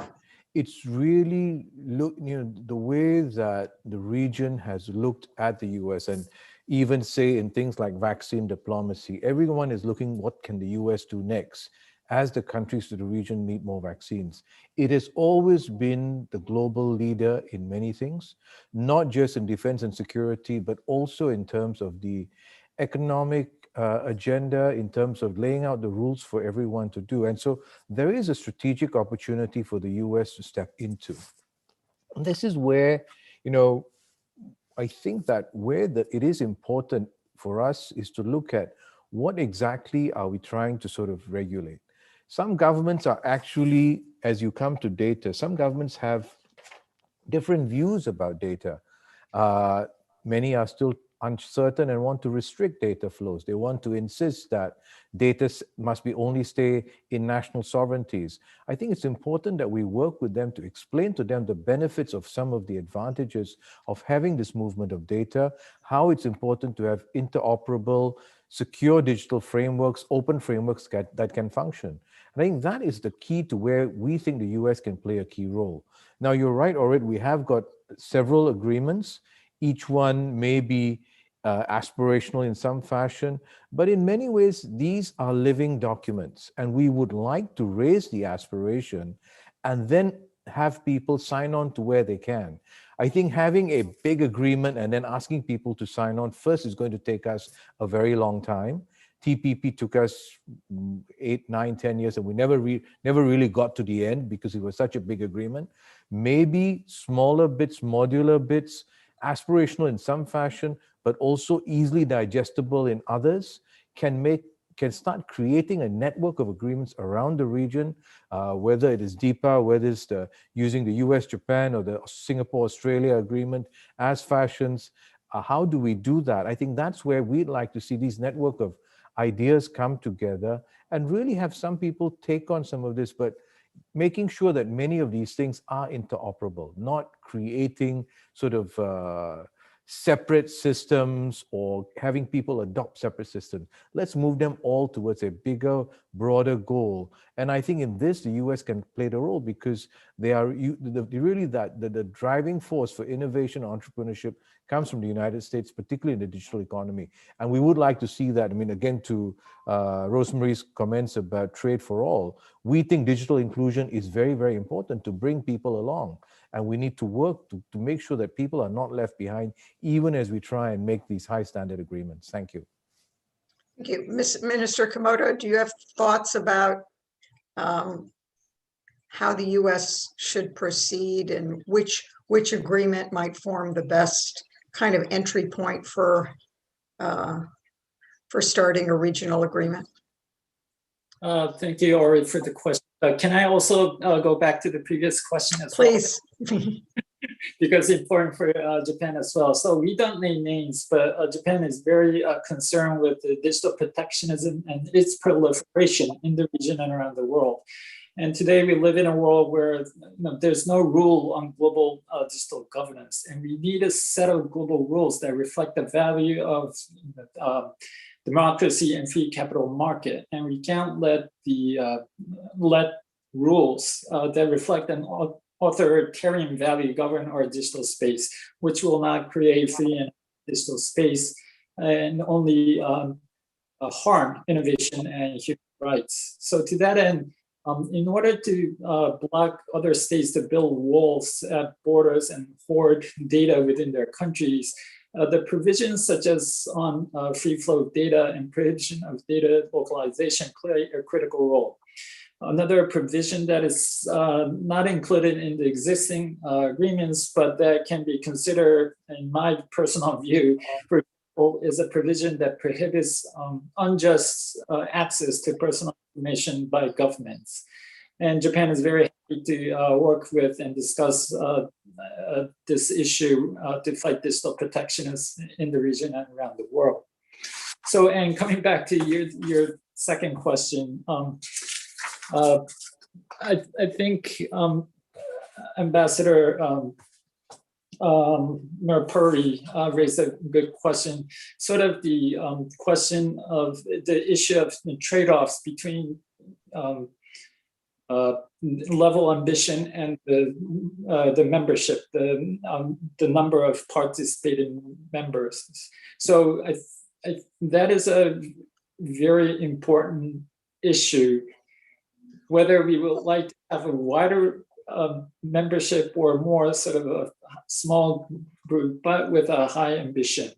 It's really, the way that the region has looked at the US, and even say in things like vaccine diplomacy, everyone is looking, what can the US do next? as the countries to the region need more vaccines. It has always been the global leader in many things, not just in defense and security, but also in terms of the economic agenda, in terms of laying out the rules for everyone to do. And so there is a strategic opportunity for the US to step into. And this is where, I think that it is important for us is to look at what exactly are we trying to sort of regulate. Some governments are actually, as you come to data, some governments have different views about data. Many are still uncertain and want to restrict data flows. They want to insist that data must be only stay in national sovereignties. I think it's important that we work with them to explain to them the benefits of some of the advantages of having this movement of data, how it's important to have interoperable, secure digital frameworks, open frameworks that can function. And I think that is the key to where we think the US can play a key role. Now, you're right, Orit, we have got several agreements. Each one may be aspirational in some fashion, but in many ways, these are living documents, and we would like to raise the aspiration and then have people sign on to where they can. I think having a big agreement and then asking people to sign on first is going to take us a very long time. TPP took us 8, 9, 10 years, and we never really got to the end because it was such a big agreement. Maybe smaller bits, modular bits, aspirational in some fashion, but also easily digestible in others, can start creating a network of agreements around the region, whether it is DIPA, whether it's using the US-Japan or the Singapore-Australia agreement as fashions. How do we do that? I think that's where we'd like to see these network of ideas come together and really have some people take on some of this, but making sure that many of these things are interoperable, not creating sort of separate systems or having people adopt separate systems. Let's move them all towards a bigger, broader goal. And I think in this, the US can play the role because they are really the driving force for innovation and entrepreneurship comes from the United States, particularly in the digital economy. And we would like to see that. I mean, again, to Rosemary's comments about trade for all, we think digital inclusion is very, very important to bring people along. And we need to work to make sure that people are not left behind, even as we try and make these high standard agreements. Thank you. Thank you. Minister Komodo, do you have thoughts about how the US should proceed and which agreement might form the best kind of entry point for starting a regional agreement? Thank you, Ori, for the question. Can I also go back to the previous question as well? Please. Because it's important for Japan as well. So we don't name names, but Japan is very concerned with the digital protectionism and its proliferation in the region and around the world. And today we live in a world where there's no rule on global digital governance. And we need a set of global rules that reflect the value of democracy and free capital market. And we can't let rules that reflect an authoritarian value govern our digital space, which will not create free and digital space and only harm innovation and human rights. So to that end, in order to block other states to build walls at borders and hoard data within their countries, the provisions such as on free flow data and prohibition of data localization play a critical role. Another provision that is not included in the existing agreements, but that can be considered, in my personal view, for example, is a provision that prohibits unjust access to personal information by governments. And Japan is very happy to work with and discuss this issue to fight digital protectionism in the region and around the world. So, and coming back to your second question, I think Ambassador Nurpuri raised a good question, sort of the question of the issue of the trade-offs between level ambition and the membership, the number of participating members. So that is a very important issue. whether we would like to have a wider membership or more sort of a small group, but with a high ambition.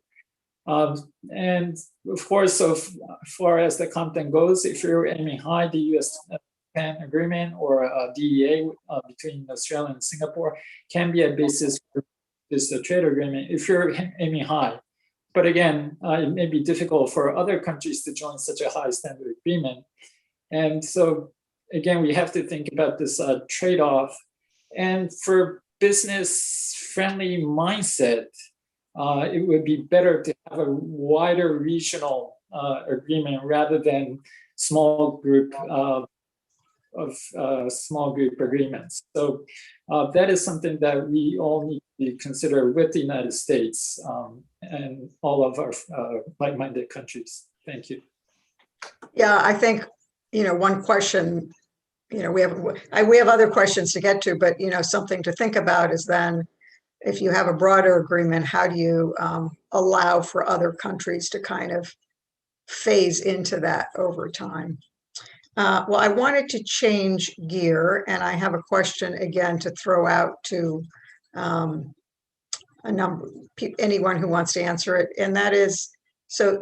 And of course, so far as the content goes, if you're aiming high, the US-Japan agreement or DEA between Australia and Singapore can be a basis for this trade agreement if you're aiming high. But again, it may be difficult for other countries to join such a high standard agreement. And so again, we have to think about this trade-off. And for business-friendly mindset, it would be better to have a wider regional agreement rather than small group small group agreements. So that is something that we all need to consider with the United States and all of our like-minded countries. Thank you. Yeah, I think, one question, we have other questions to get to, but, something to think about is then if you have a broader agreement, how do you allow for other countries to kind of phase into that over time? Well, I wanted to change gear, and I have a question again to throw out to anyone who wants to answer it, and that is, so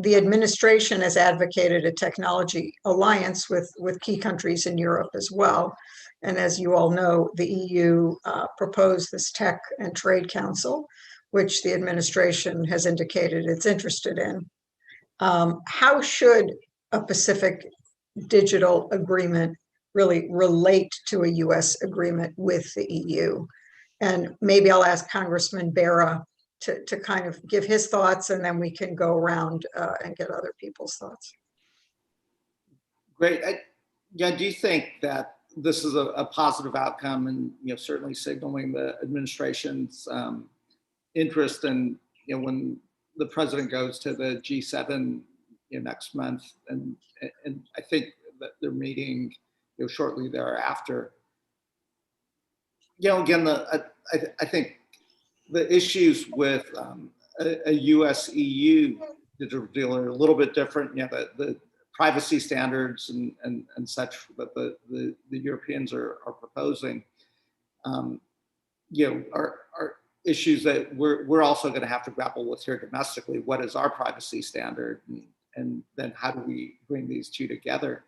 the administration has advocated a technology alliance with key countries in Europe as well. And as you all know, the EU proposed this Tech and Trade Council, which the administration has indicated it's interested in. How should a Pacific digital agreement really relate to a US agreement with the EU? And maybe I'll ask Congressman Bera to kind of give his thoughts, and then we can go around and get other people's thoughts. Great. I do think that this is a positive outcome, and certainly signaling the administration's interest in when the president goes to the G7 next month, and I think that they're meeting shortly thereafter. Again, I think the issues with a US-EU digital deal are a little bit different. The privacy standards and such that the Europeans are proposing, are issues that we're also going to have to grapple with here domestically. What is our privacy standard, and then how do we bring these two together?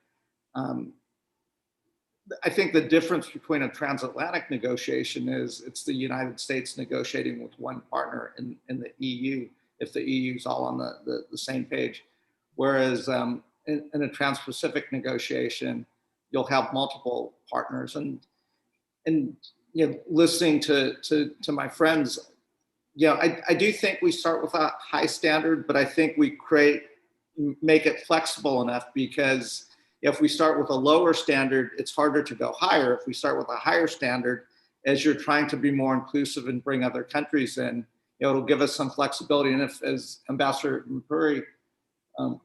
I think the difference between a transatlantic negotiation is it's the United States negotiating with one partner in the EU, if the EU is all on the same page. Whereas in a trans-Pacific negotiation, you'll have multiple partners. And listening to my friends, I do think we start with a high standard, but I think we make it flexible enough, because if we start with a lower standard, it's harder to go higher. If we start with a higher standard, as you're trying to be more inclusive and bring other countries in, it'll give us some flexibility. And if, as Ambassador Mpuri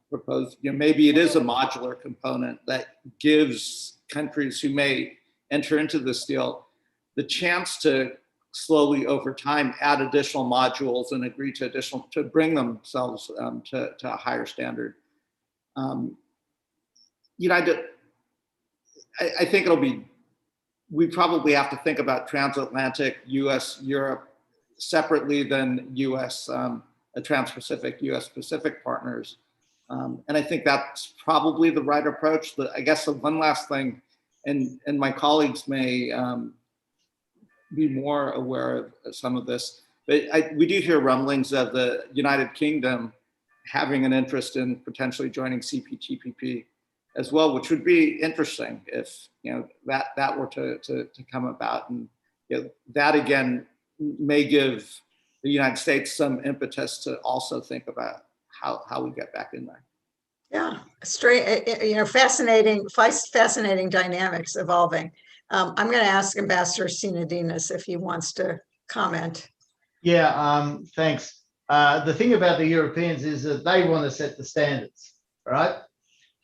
proposed, maybe it is a modular component that gives countries who may enter into this deal the chance to slowly over time add additional modules and agree to bring themselves to a higher standard. I think we probably have to think about transatlantic, US, Europe separately than US, a trans-Pacific, US Pacific partners. And I think that's probably the right approach. I guess the one last thing, and my colleagues may be more aware of some of this, but we do hear rumblings of the United Kingdom having an interest in potentially joining CPTPP as well, which would be interesting if that were to come about. And that again may give the United States some impetus to also think about how we get back in there. Yeah, fascinating dynamics evolving. I'm going to ask Ambassador Sinodinos if he wants to comment. Yeah, thanks. The thing about the Europeans is that they want to set the standards, right?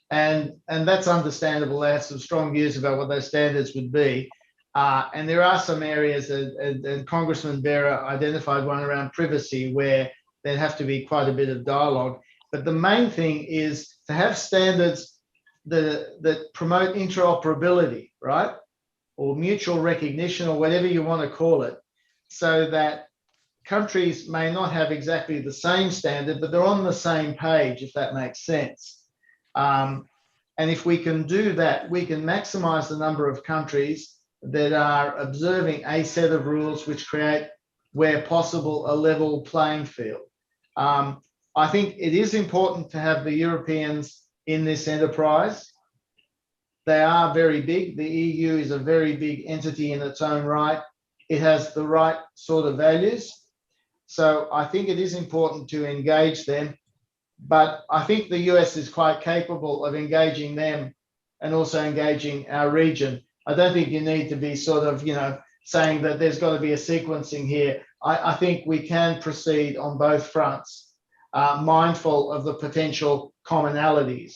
And that's understandable. They have some strong views about what those standards would be. And there are some areas and Congressman Bera identified one around privacy where there'd have to be quite a bit of dialogue. But the main thing is to have standards that promote interoperability, right? Or mutual recognition, or whatever you want to call it, so that countries may not have exactly the same standard, but they're on the same page, if that makes sense. And if we can do that, we can maximize the number of countries that are observing a set of rules which create, where possible, a level playing field. I think it is important to have the Europeans in this enterprise. They are very big. The EU is a very big entity in its own right. It has the right sort of values. So I think it is important to engage them. But I think the US is quite capable of engaging them and also engaging our region. I don't think you need to be sort of, saying that there's got to be a sequencing here. I think we can proceed on both fronts, mindful of the potential commonalities.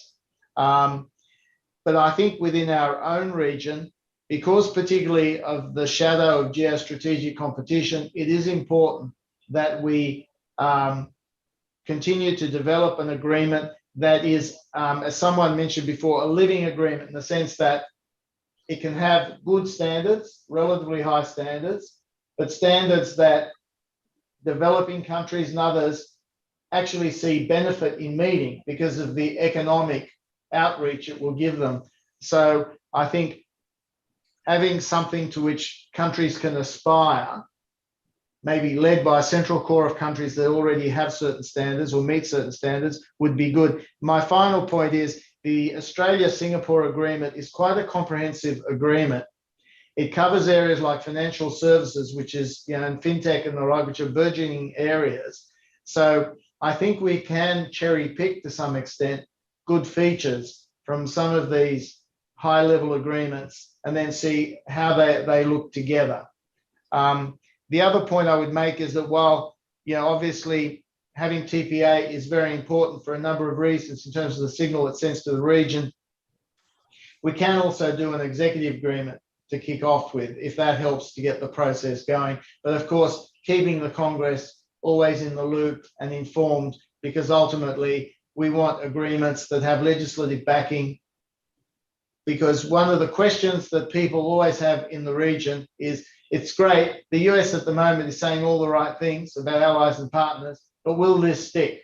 But I think within our own region, because particularly of the shadow of geostrategic competition, it is important that we continue to develop an agreement that is, as someone mentioned before, a living agreement, in the sense that it can have good standards, relatively high standards, but standards that developing countries and others actually see benefit in meeting because of the economic outreach it will give them. So I think having something to which countries can aspire, maybe led by a central core of countries that already have certain standards or meet certain standards, would be good. My final point is the Australia-Singapore agreement is quite a comprehensive agreement. It covers areas like financial services, which is, and fintech and the like, which are burgeoning areas. So I think we can cherry pick to some extent good features from some of these high-level agreements and then see how they look together. The other point I would make is that while, obviously having TPA is very important for a number of reasons in terms of the signal it sends to the region, we can also do an executive agreement to kick off with, if that helps to get the process going. But of course, keeping the Congress always in the loop and informed, because ultimately we want agreements that have legislative backing. Because one of the questions that people always have in the region is, it's great, the US at the moment is saying all the right things about allies and partners, but will this stick?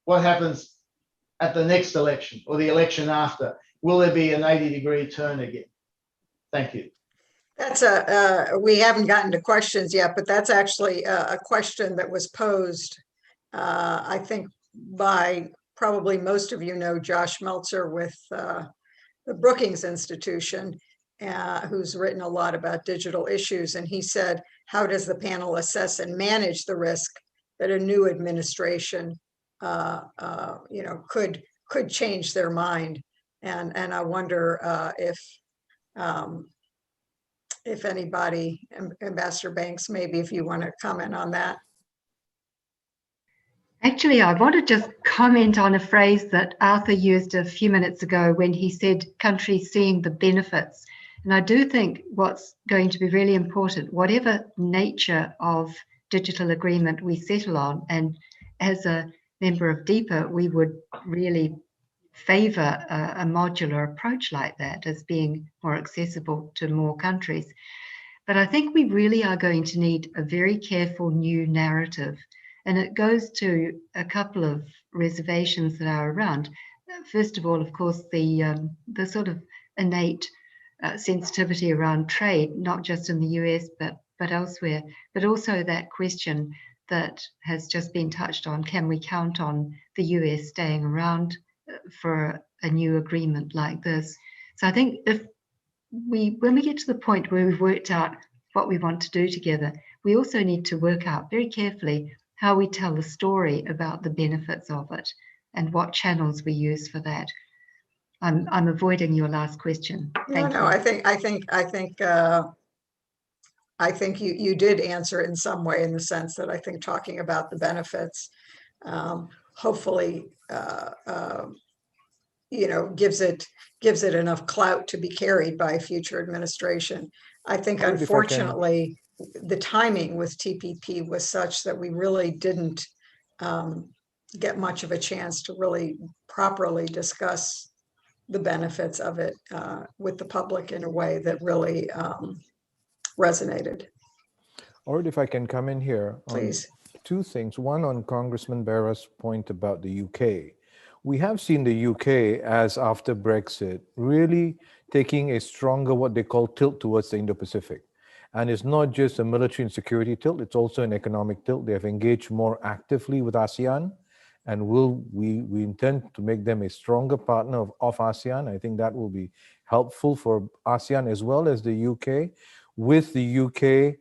What happens at the next election or the election after? Will there be an 80-degree turn again? Thank you. That's we haven't gotten to questions yet, but that's actually a question that was posed, I think, by probably most of you know Josh Meltzer with the Brookings Institution, who's written a lot about digital issues. And he said, how does the panel assess and manage the risk that a new administration could change their mind? And I wonder if anybody, Ambassador Banks, maybe if you want to comment on that. Actually, I want to just comment on a phrase that Arthur used a few minutes ago when he said countries seeing the benefits. And I do think what's going to be really important, whatever nature of digital agreement we settle on, and as a member of DEPA, we would really favor a modular approach like that as being more accessible to more countries. But I think we really are going to need a very careful new narrative. And it goes to a couple of reservations that are around. First of all, of course, the sort of innate sensitivity around trade, not just in the US, but elsewhere, but also that question that has just been touched on, can we count on the US staying around for a new agreement like this? So I think when we get to the point where we've worked out what we want to do together, we also need to work out very carefully how we tell the story about the benefits of it and what channels we use for that. I'm avoiding your last question. Thank you. I think you did answer it in some way, in the sense that I think talking about the benefits hopefully gives it enough clout to be carried by a future administration. I think unfortunately the timing with TPP was such that we really didn't get much of a chance to really properly discuss the benefits of it with the public in a way that really resonated. Or if I can come in here on Please. two things. One, on Congressman Berra's point about the UK. We have seen the UK, as after Brexit, really taking a stronger, what they call, tilt towards the Indo-Pacific. And it's not just a military and security tilt, it's also an economic tilt. They have engaged more actively with ASEAN, and we intend to make them a stronger partner of ASEAN. I think that will be helpful for ASEAN as well as the UK. With the UK,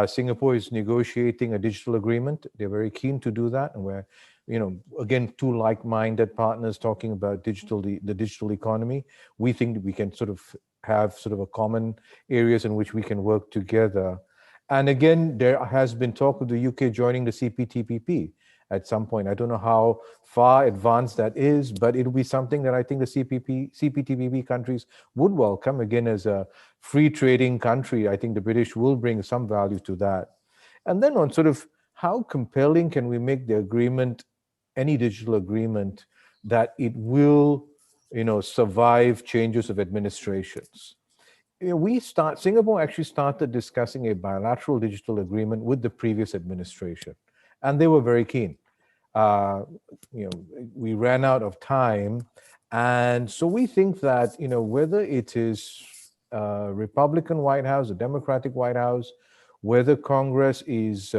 Singapore is negotiating a digital agreement. They're very keen to do that, and we're, again, two like-minded partners talking about the digital economy. We think we can sort of have sort of a common areas in which we can work together. And again, there has been talk of the UK joining the CPTPP at some point. I don't know how far advanced that is, but it'll be something that I think the CPTPP countries would welcome. Again, as a free trading country, I think the British will bring some value to that. And then on sort of how compelling can we make the agreement, any digital agreement, that it will, survive changes of administrations. Singapore actually started discussing a bilateral digital agreement with the previous administration, and they were very keen. We ran out of time, and so we think that, whether it is a Republican White House, a Democratic White House, whether Congress is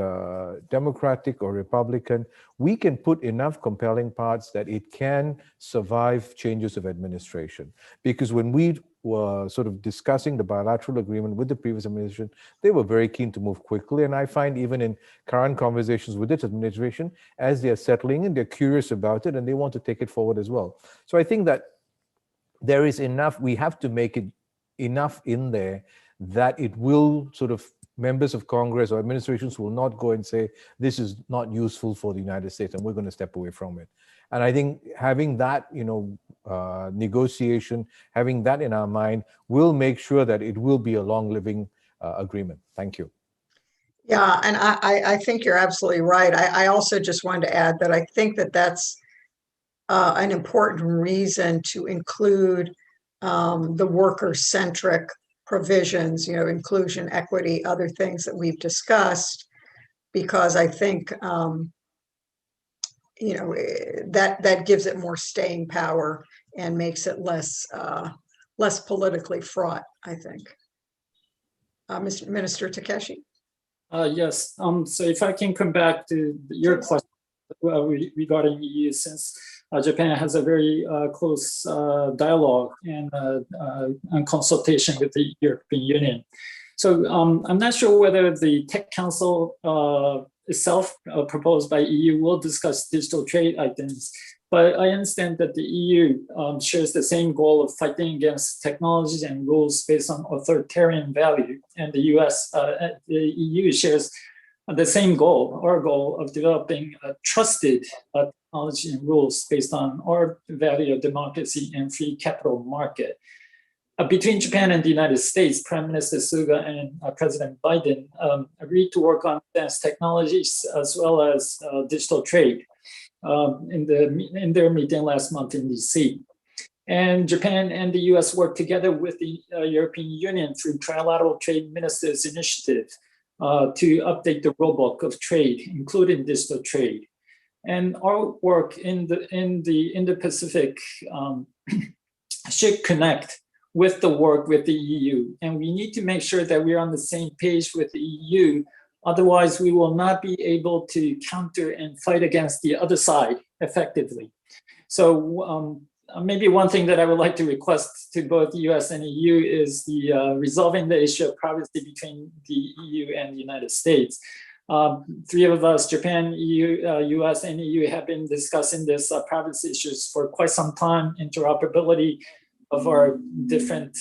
Democratic or Republican, we can put enough compelling parts that it can survive changes of administration. Because when we were sort of discussing the bilateral agreement with the previous administration, they were very keen to move quickly. And I find even in current conversations with this administration, as they're settling in, they're curious about it and they want to take it forward as well. So I think that there is enough, we have to make it enough in there that it will sort of, members of Congress or administrations will not go and say, this is not useful for the United States and we're going to step away from it. And I think having that, negotiation, having that in our mind will make sure that it will be a long-living agreement. Thank you. Yeah, and I think you're absolutely right. I also just wanted to add that I think that that's an important reason to include the worker-centric provisions, inclusion, equity, other things that we've discussed, because I think, that gives it more staying power and makes it less politically fraught, I think. Mr. Minister Takeshi? Yes, so if I can come back to your question regarding EU, since Japan has a very close dialogue and consultation with the European Union. So I'm not sure whether the Tech Council itself proposed by EU will discuss digital trade items, but I understand that the EU shares the same goal of fighting against technologies and rules based on authoritarian value, and the EU shares the same goal, our goal of developing a trusted technology and rules based on our value of democracy and free capital market. Between Japan and the United States, Prime Minister Suga and President Biden agreed to work on advanced technologies as well as digital trade in their meeting last month in DC. And Japan and the US worked together with the European Union through Trilateral Trade Ministers Initiative to update the rulebook of trade, including digital trade. And our work in the Indo-Pacific should connect with the work with the EU. And we need to make sure that we're on the same page with the EU. Otherwise, we will not be able to counter and fight against the other side effectively. So maybe one thing that I would like to request to both the US and EU is the resolving the issue of privacy between the EU and the United States. Three of us, Japan, EU, US, and EU, have been discussing this privacy issues for quite some time, interoperability of our different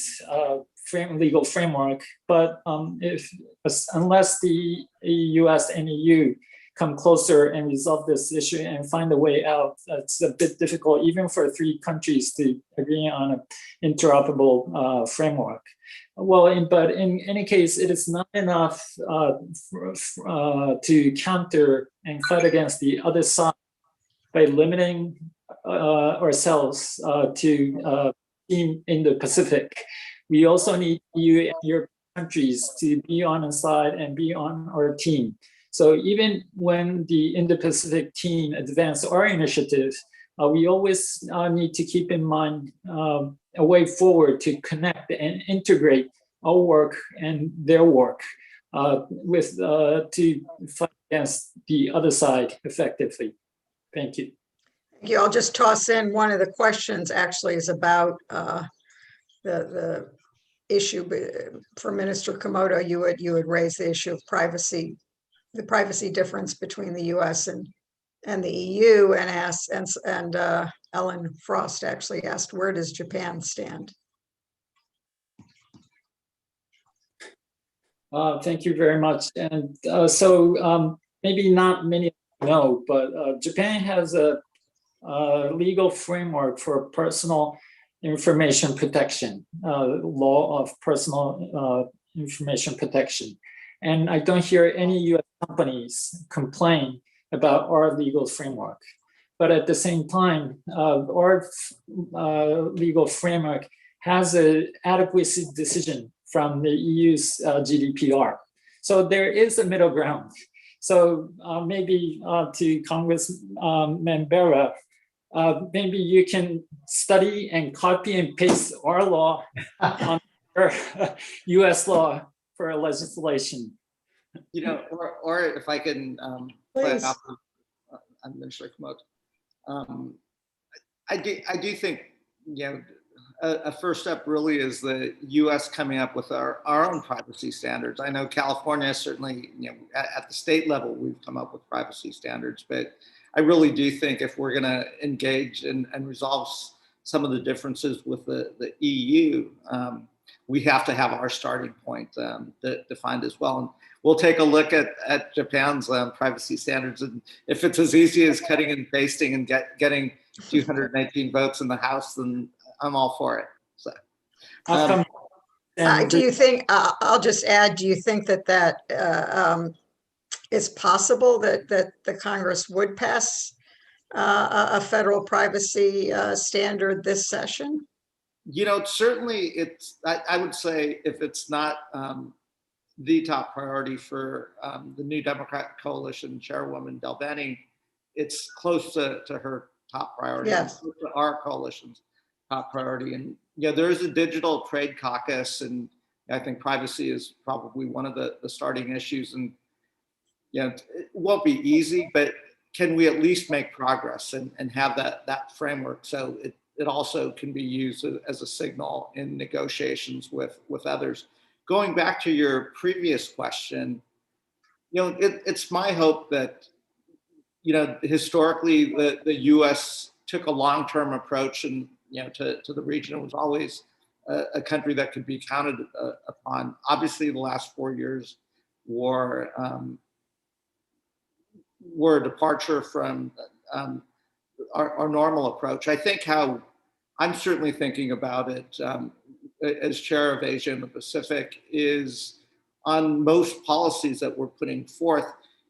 legal framework. But unless the US and EU come closer and resolve this issue and find a way out, it's a bit difficult even for three countries to agree on an interoperable framework. Well, but in any case, it is not enough to counter and fight against the other side by limiting ourselves to team in the Pacific. We also need you and your countries to be on our side and be on our team. So even when the Indo-Pacific team advance our initiative, we always need to keep in mind a way forward to connect and integrate our work and their work to fight against the other side effectively. Thank you. Thank you. I'll just toss in one of the questions actually is about the issue for Minister Komodo. You had raised the issue of privacy, the privacy difference between the U.S. and the EU, and Ellen Frost actually asked, where does Japan stand? Thank you very much. And maybe not many know, but Japan has a legal framework for personal information protection, law of personal information protection. And I don't hear any US companies complain about our legal framework. But at the same time, our legal framework has an adequacy decision from the EU's GDPR. So there is a middle ground. So maybe to Congressman Bera, maybe you can study and copy and paste our law on our US law for legislation. You know, or if I can play off of Minister Komodo. I do think, you know, a first step really is the U.S. coming up with our own privacy standards. I know California certainly, you know, at the state level, we've come up with privacy standards, but I really do think if we're going to engage and resolve some of the differences with the EU, we have to have our starting point defined as well. And we'll take a look at Japan's privacy standards. And if it's as easy as cutting and pasting and getting 219 votes in the House, then I'm all for it. So, do you think, I'll just add, do you think that it's possible that the Congress would pass a federal privacy standard this session? You know, certainly I would say if it's not the top priority for the new Democratic coalition chairwoman, Delveni, it's close to her top priority. Yes. Close to our coalition's top priority. And yeah, there is a digital trade caucus, and I think privacy is probably one of the starting issues. And yeah, it won't be easy, but can we at least make progress and have that framework so it also can be used as a signal in negotiations with others. Going back to your previous question, you know, it's my hope that, you know, historically the U.S. took a long-term approach, and you know, to the region. It was always a country that could be counted upon. Obviously, the last 4 years were a departure from our normal approach. I think how I'm certainly thinking about it as chair of Asia and the Pacific is on most policies that we're putting forth,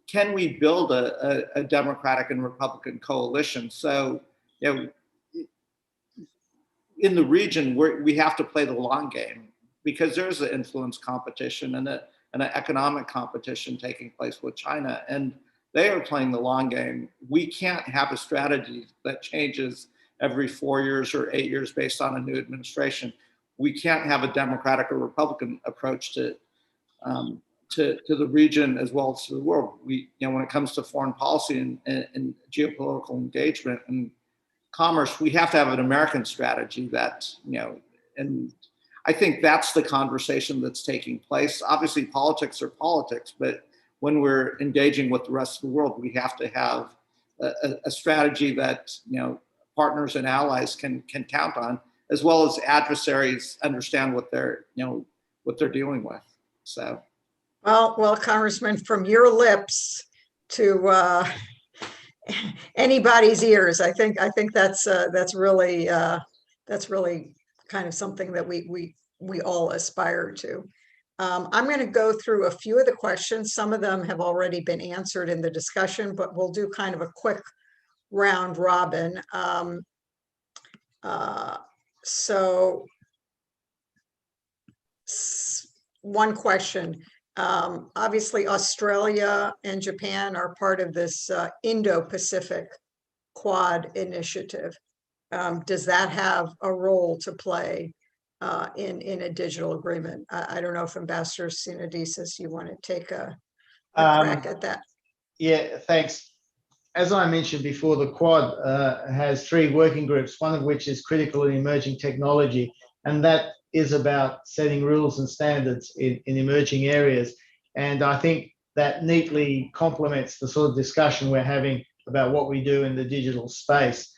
can we build a Democratic and Republican coalition? So, you know, in the region, we have to play the long game because there's an influence competition and an economic competition taking place with China, and they are playing the long game. We can't have a strategy that changes every 4 years or 8 years based on a new administration. We can't have a Democratic or Republican approach to the region as well as to the world. You know, when it comes to foreign policy and geopolitical engagement and commerce, we have to have an American strategy that, you know, and I think that's the conversation that's taking place. Obviously, politics are politics, but when we're engaging with the rest of the world, we have to have a strategy that, you know, partners and allies can count on, as well as adversaries understand what they're dealing with. So, well, Congressman, from your lips to anybody's ears, I think that's really kind of something that we all aspire to. I'm going to go through a few of the questions. Some of them have already been answered in the discussion, but we'll do kind of a quick round robin. So one question. Obviously, Australia and Japan are part of this Indo-Pacific Quad initiative. Does that have a role to play in a digital agreement? I don't know if Ambassador Sinodisis, you want to take a crack at that? Yeah, thanks. As I mentioned before, the Quad has 3 working groups, one of which is critical and emerging technology, and that is about setting rules and standards in emerging areas. And I think that neatly complements the sort of discussion we're having about what we do in the digital space.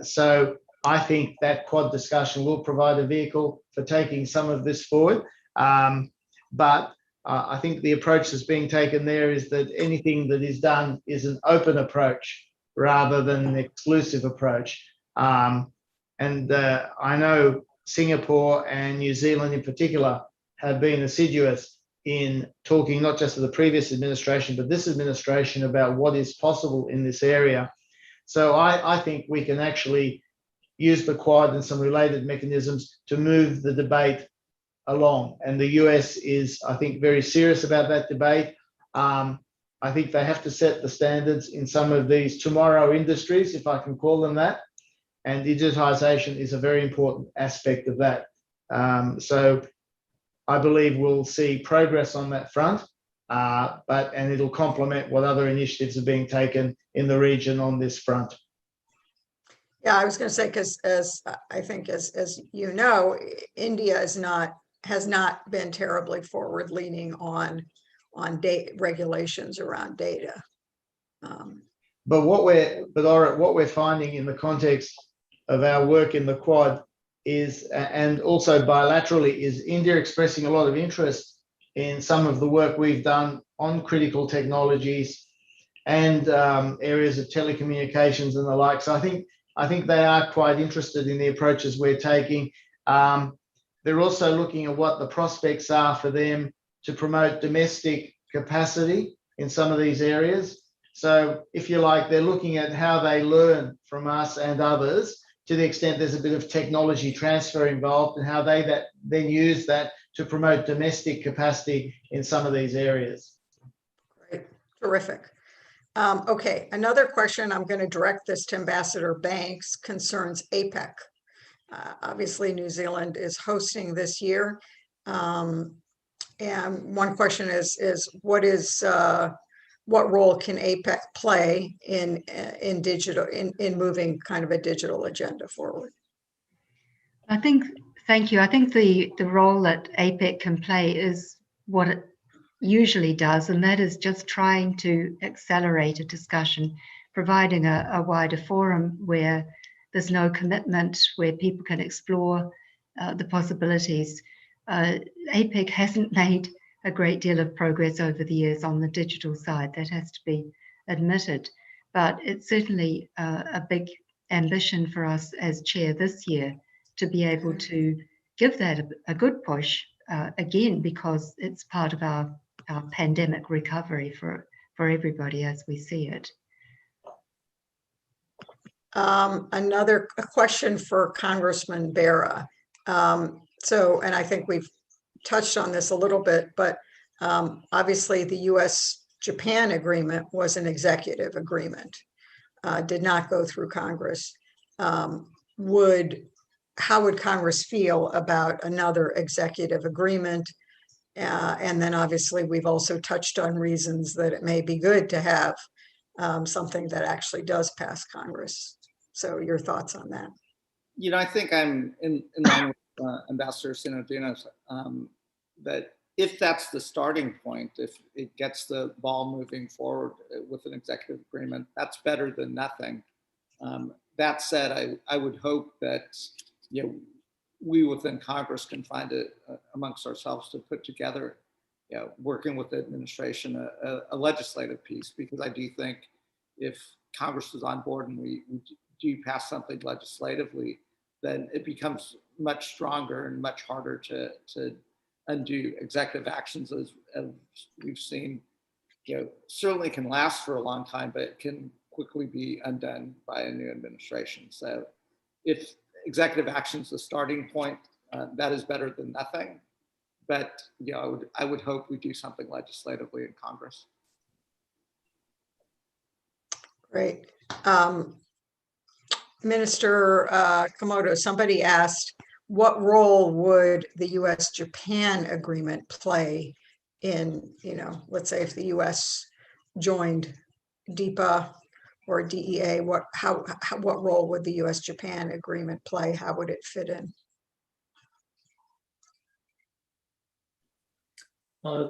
So I think that Quad discussion will provide a vehicle for taking some of this forward. But I think the approach that's being taken there is that anything that is done is an open approach rather than an exclusive approach. I know Singapore and New Zealand in particular have been assiduous in talking not just to the previous administration, but this administration about what is possible in this area. So I think we can actually use the Quad and some related mechanisms to move the debate along. And the US is, I think, very serious about that debate. I think they have to set the standards in some of these tomorrow industries, if I can call them that. And digitization is a very important aspect of that. So I believe we'll see progress on that front, and it'll complement what other initiatives are being taken in the region on this front. Yeah, I was going to say, because as I think, as you know, India has not been terribly forward leaning on data regulations around data. But what we're finding in the context of our work in the Quad is, and also bilaterally, is India expressing a lot of interest in some of the work we've done on critical technologies and areas of telecommunications and the like. So I think they are quite interested in the approaches we're taking. They're also looking at what the prospects are for them to promote domestic capacity in some of these areas. So if you like, they're looking at how they learn from us and others to the extent there's a bit of technology transfer involved, and how they then use that to promote domestic capacity in some of these areas. Great, terrific. Okay, another question, I'm going to direct this to Ambassador Banks, concerns APEC. Obviously, New Zealand is hosting this year. And one question is what role can APEC play in moving kind of a digital agenda forward? Thank you. I think the role that APEC can play is what it usually does, and that is just trying to accelerate a discussion, providing a wider forum where there's no commitment, where people can explore the possibilities. APEC hasn't made a great deal of progress over the years on the digital side, that has to be admitted, but it's certainly a big ambition for us as chair this year to be able to give that a good push, again, because it's part of our pandemic recovery for everybody as we see it. Another question for Congressman Barra. And I think we've touched on this a little bit, but obviously the US-Japan agreement was an executive agreement, did not go through Congress. How would Congress feel about another executive agreement? And then obviously we've also touched on reasons that it may be good to have something that actually does pass Congress. So your thoughts on that? You know, I think I'm in line with Ambassador Sinodinos, that if that's the starting point, if it gets the ball moving forward with an executive agreement, that's better than nothing. That said, I would hope that, you know, we within Congress can find it amongst ourselves to put together, you know, working with the administration, a legislative piece, because I do think if Congress is on board and we do pass something legislatively, then it becomes much stronger and much harder to undo. Executive actions, as we've seen, you know, certainly can last for a long time, but it can quickly be undone by a new administration. So if executive action is the starting point. That is better than nothing. But I would hope we do something legislatively in Congress. Great. Minister Komodo, somebody asked, what role would the U.S.-Japan agreement play in, let's say if the U.S. joined DEPA or DEA, what role would the U.S.-Japan agreement play? How would it fit in?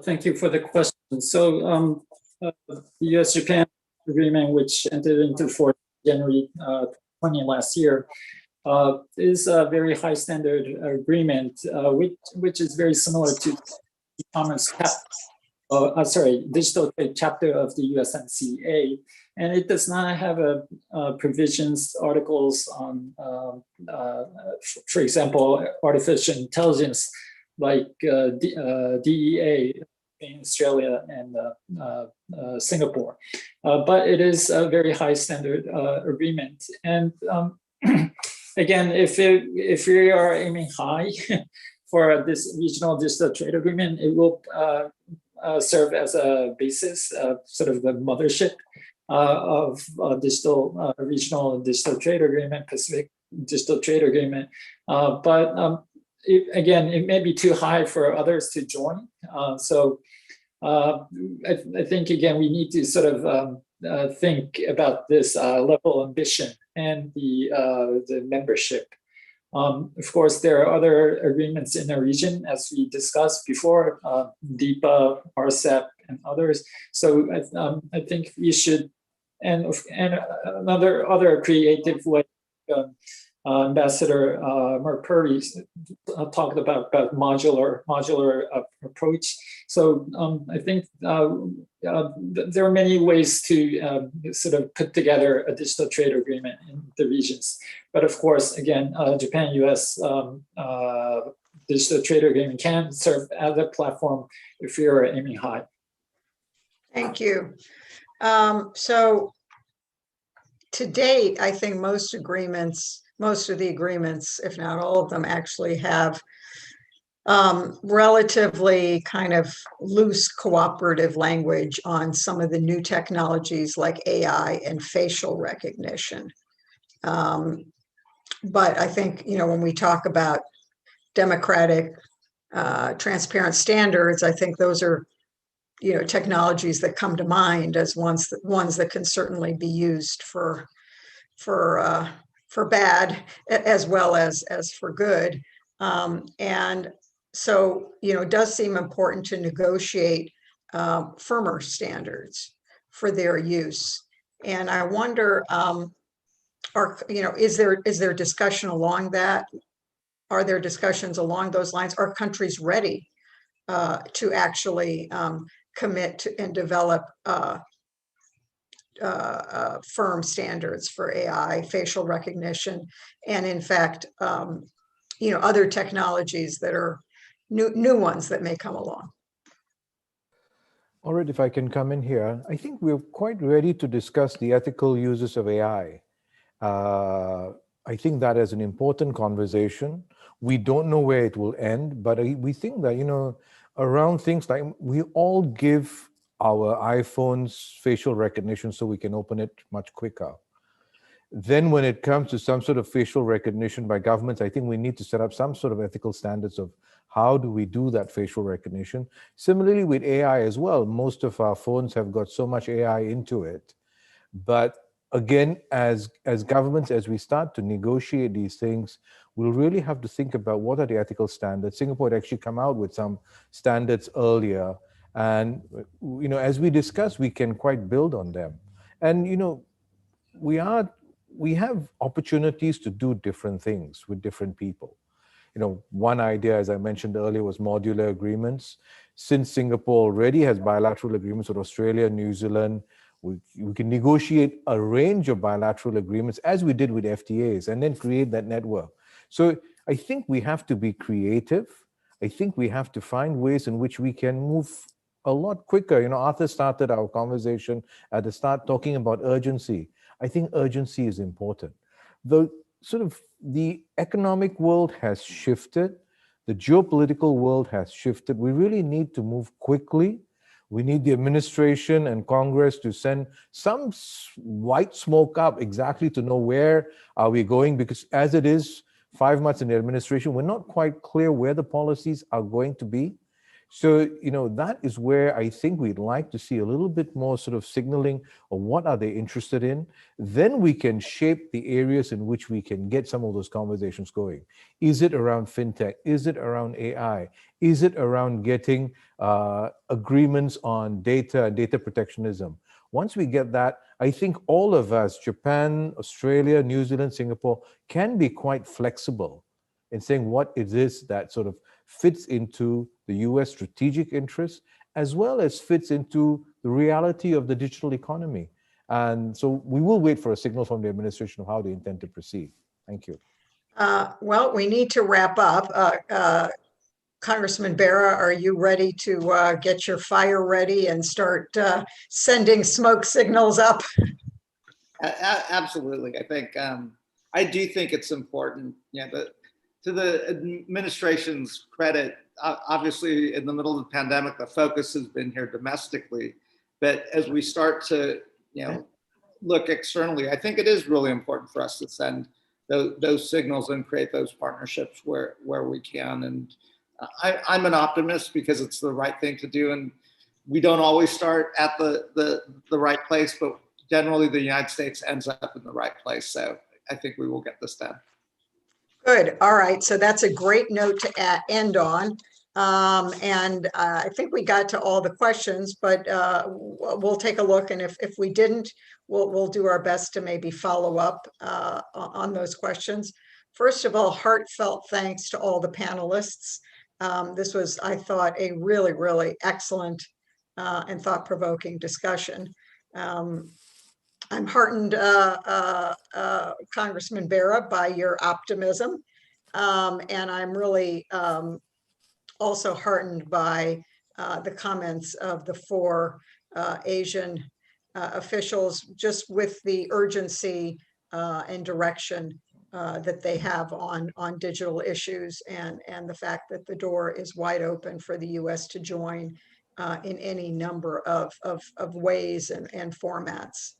Thank you for the question. So the U.S.-Japan agreement, which entered into force January 20 last year, is a very high standard agreement, which is very similar to e-commerce digital trade chapter of the USMCA, and it does not have provisions, articles on, for example, artificial intelligence like DEA in Australia and Singapore, but it is a very high standard agreement. And again, if we are aiming high for this regional digital trade agreement, it will serve as a basis, sort of the mothership of regional digital trade agreement, Pacific digital trade agreement. But again, it may be too high for others to join. So I think, again, we need to sort of think about this level of ambition and the membership. Of course, there are other agreements in the region, as we discussed before, DEPA, RCEP, and others. So I think we should, and other creative way. Ambassador Mercuri talked about modular approach. So I think there are many ways to sort of put together a digital trade agreement in the regions. But of course, again, Japan-US digital trade agreement can serve as a platform if you're aiming high. Thank you. So to date, I think most of the agreements, if not all of them, actually have relatively kind of loose cooperative language on some of the new technologies like AI and facial recognition. But I think, when we talk about democratic, transparent standards, I think those are, technologies that come to mind as ones that can certainly be used for bad as well as for good. And so, it does seem important to negotiate firmer standards for their use. And I wonder, is there discussion along that? Are there discussions along those lines? Are countries ready to actually commit to and develop firm standards for AI, facial recognition, and in fact, other technologies that are new ones that may come along? All right, if I can come in here, I think we're quite ready to discuss the ethical uses of AI. I think that is an important conversation. We don't know where it will end, but we think that, around things like we all give our iPhones facial recognition so we can open it much quicker. Then when it comes to some sort of facial recognition by governments, I think we need to set up some sort of ethical standards of how do we do that facial recognition. Similarly with AI as well, most of our phones have got so much AI into it. But again, as governments, as we start to negotiate these things, we'll really have to think about what are the ethical standards. Singapore had actually come out with some standards earlier. And, as we discuss, we can quite build on them. And, we have opportunities to do different things with different people. One idea, as I mentioned earlier, was modular agreements. Since Singapore already has bilateral agreements with Australia, New Zealand, we can negotiate a range of bilateral agreements as we did with FTAs and then create that network. So I think we have to be creative. I think we have to find ways in which we can move a lot quicker. Arthur started our conversation at the start talking about urgency. I think urgency is important. sort of the economic world has shifted, the geopolitical world has shifted. We really need to move quickly. We need the administration and Congress to send some white smoke up exactly to know where are we going, because as it is 5 months in the administration, we're not quite clear where the policies are going to be. So, that is where I think we'd like to see a little bit more sort of signaling of what are they interested in. Then we can shape the areas in which we can get some of those conversations going. Is it around fintech? Is it around AI? Is it around getting agreements on data and data protectionism? Once we get that, I think all of us, Japan, Australia, New Zealand, Singapore, can be quite flexible in saying what it is that sort of fits into the US strategic interests, as well as fits into the reality of the digital economy. And so we will wait for a signal from the administration of how they intend to proceed. Thank you. Well, we need to wrap up. Congressman Barra, are you ready to get your fire ready and start sending smoke signals up? Absolutely. I think I do think it's important. To the administration's credit, obviously in the middle of the pandemic, the focus has been here domestically. But as we start to look externally, I think it is really important for us to send those signals and create those partnerships where we can. And I'm an optimist because it's the right thing to do. And we don't always start at the right place, but generally the United States ends up in the right place. So I think we will get this done. Good. All right. So that's a great note to end on. And I think we got to all the questions, but we'll take a look. And if we didn't, we'll do our best to maybe follow up on those questions. First of all, heartfelt thanks to all the panelists. This was, I thought, a really, really excellent and thought-provoking discussion. I'm heartened, Congressman Barra, by your optimism. And I'm really also heartened by the comments of the 4 Asian officials, just with the urgency and direction that they have on digital issues, and the fact that the door is wide open for the US to join in any number of ways and formats.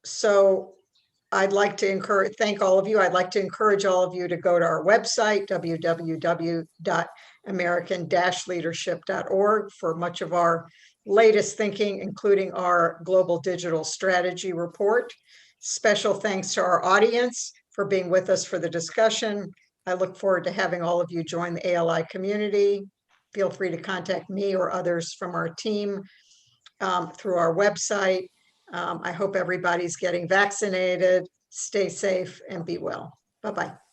So I'd like to thank all of you. I'd like to encourage all of you to go to our website, www.american-leadership.org, for much of our latest thinking, including our Global Digital Strategy Report. Special thanks to our audience for being with us for the discussion. I look forward to having all of you join the ALI community. Feel free to contact me or others from our team through our website. I hope everybody's getting vaccinated. Stay safe and be well. Bye-bye.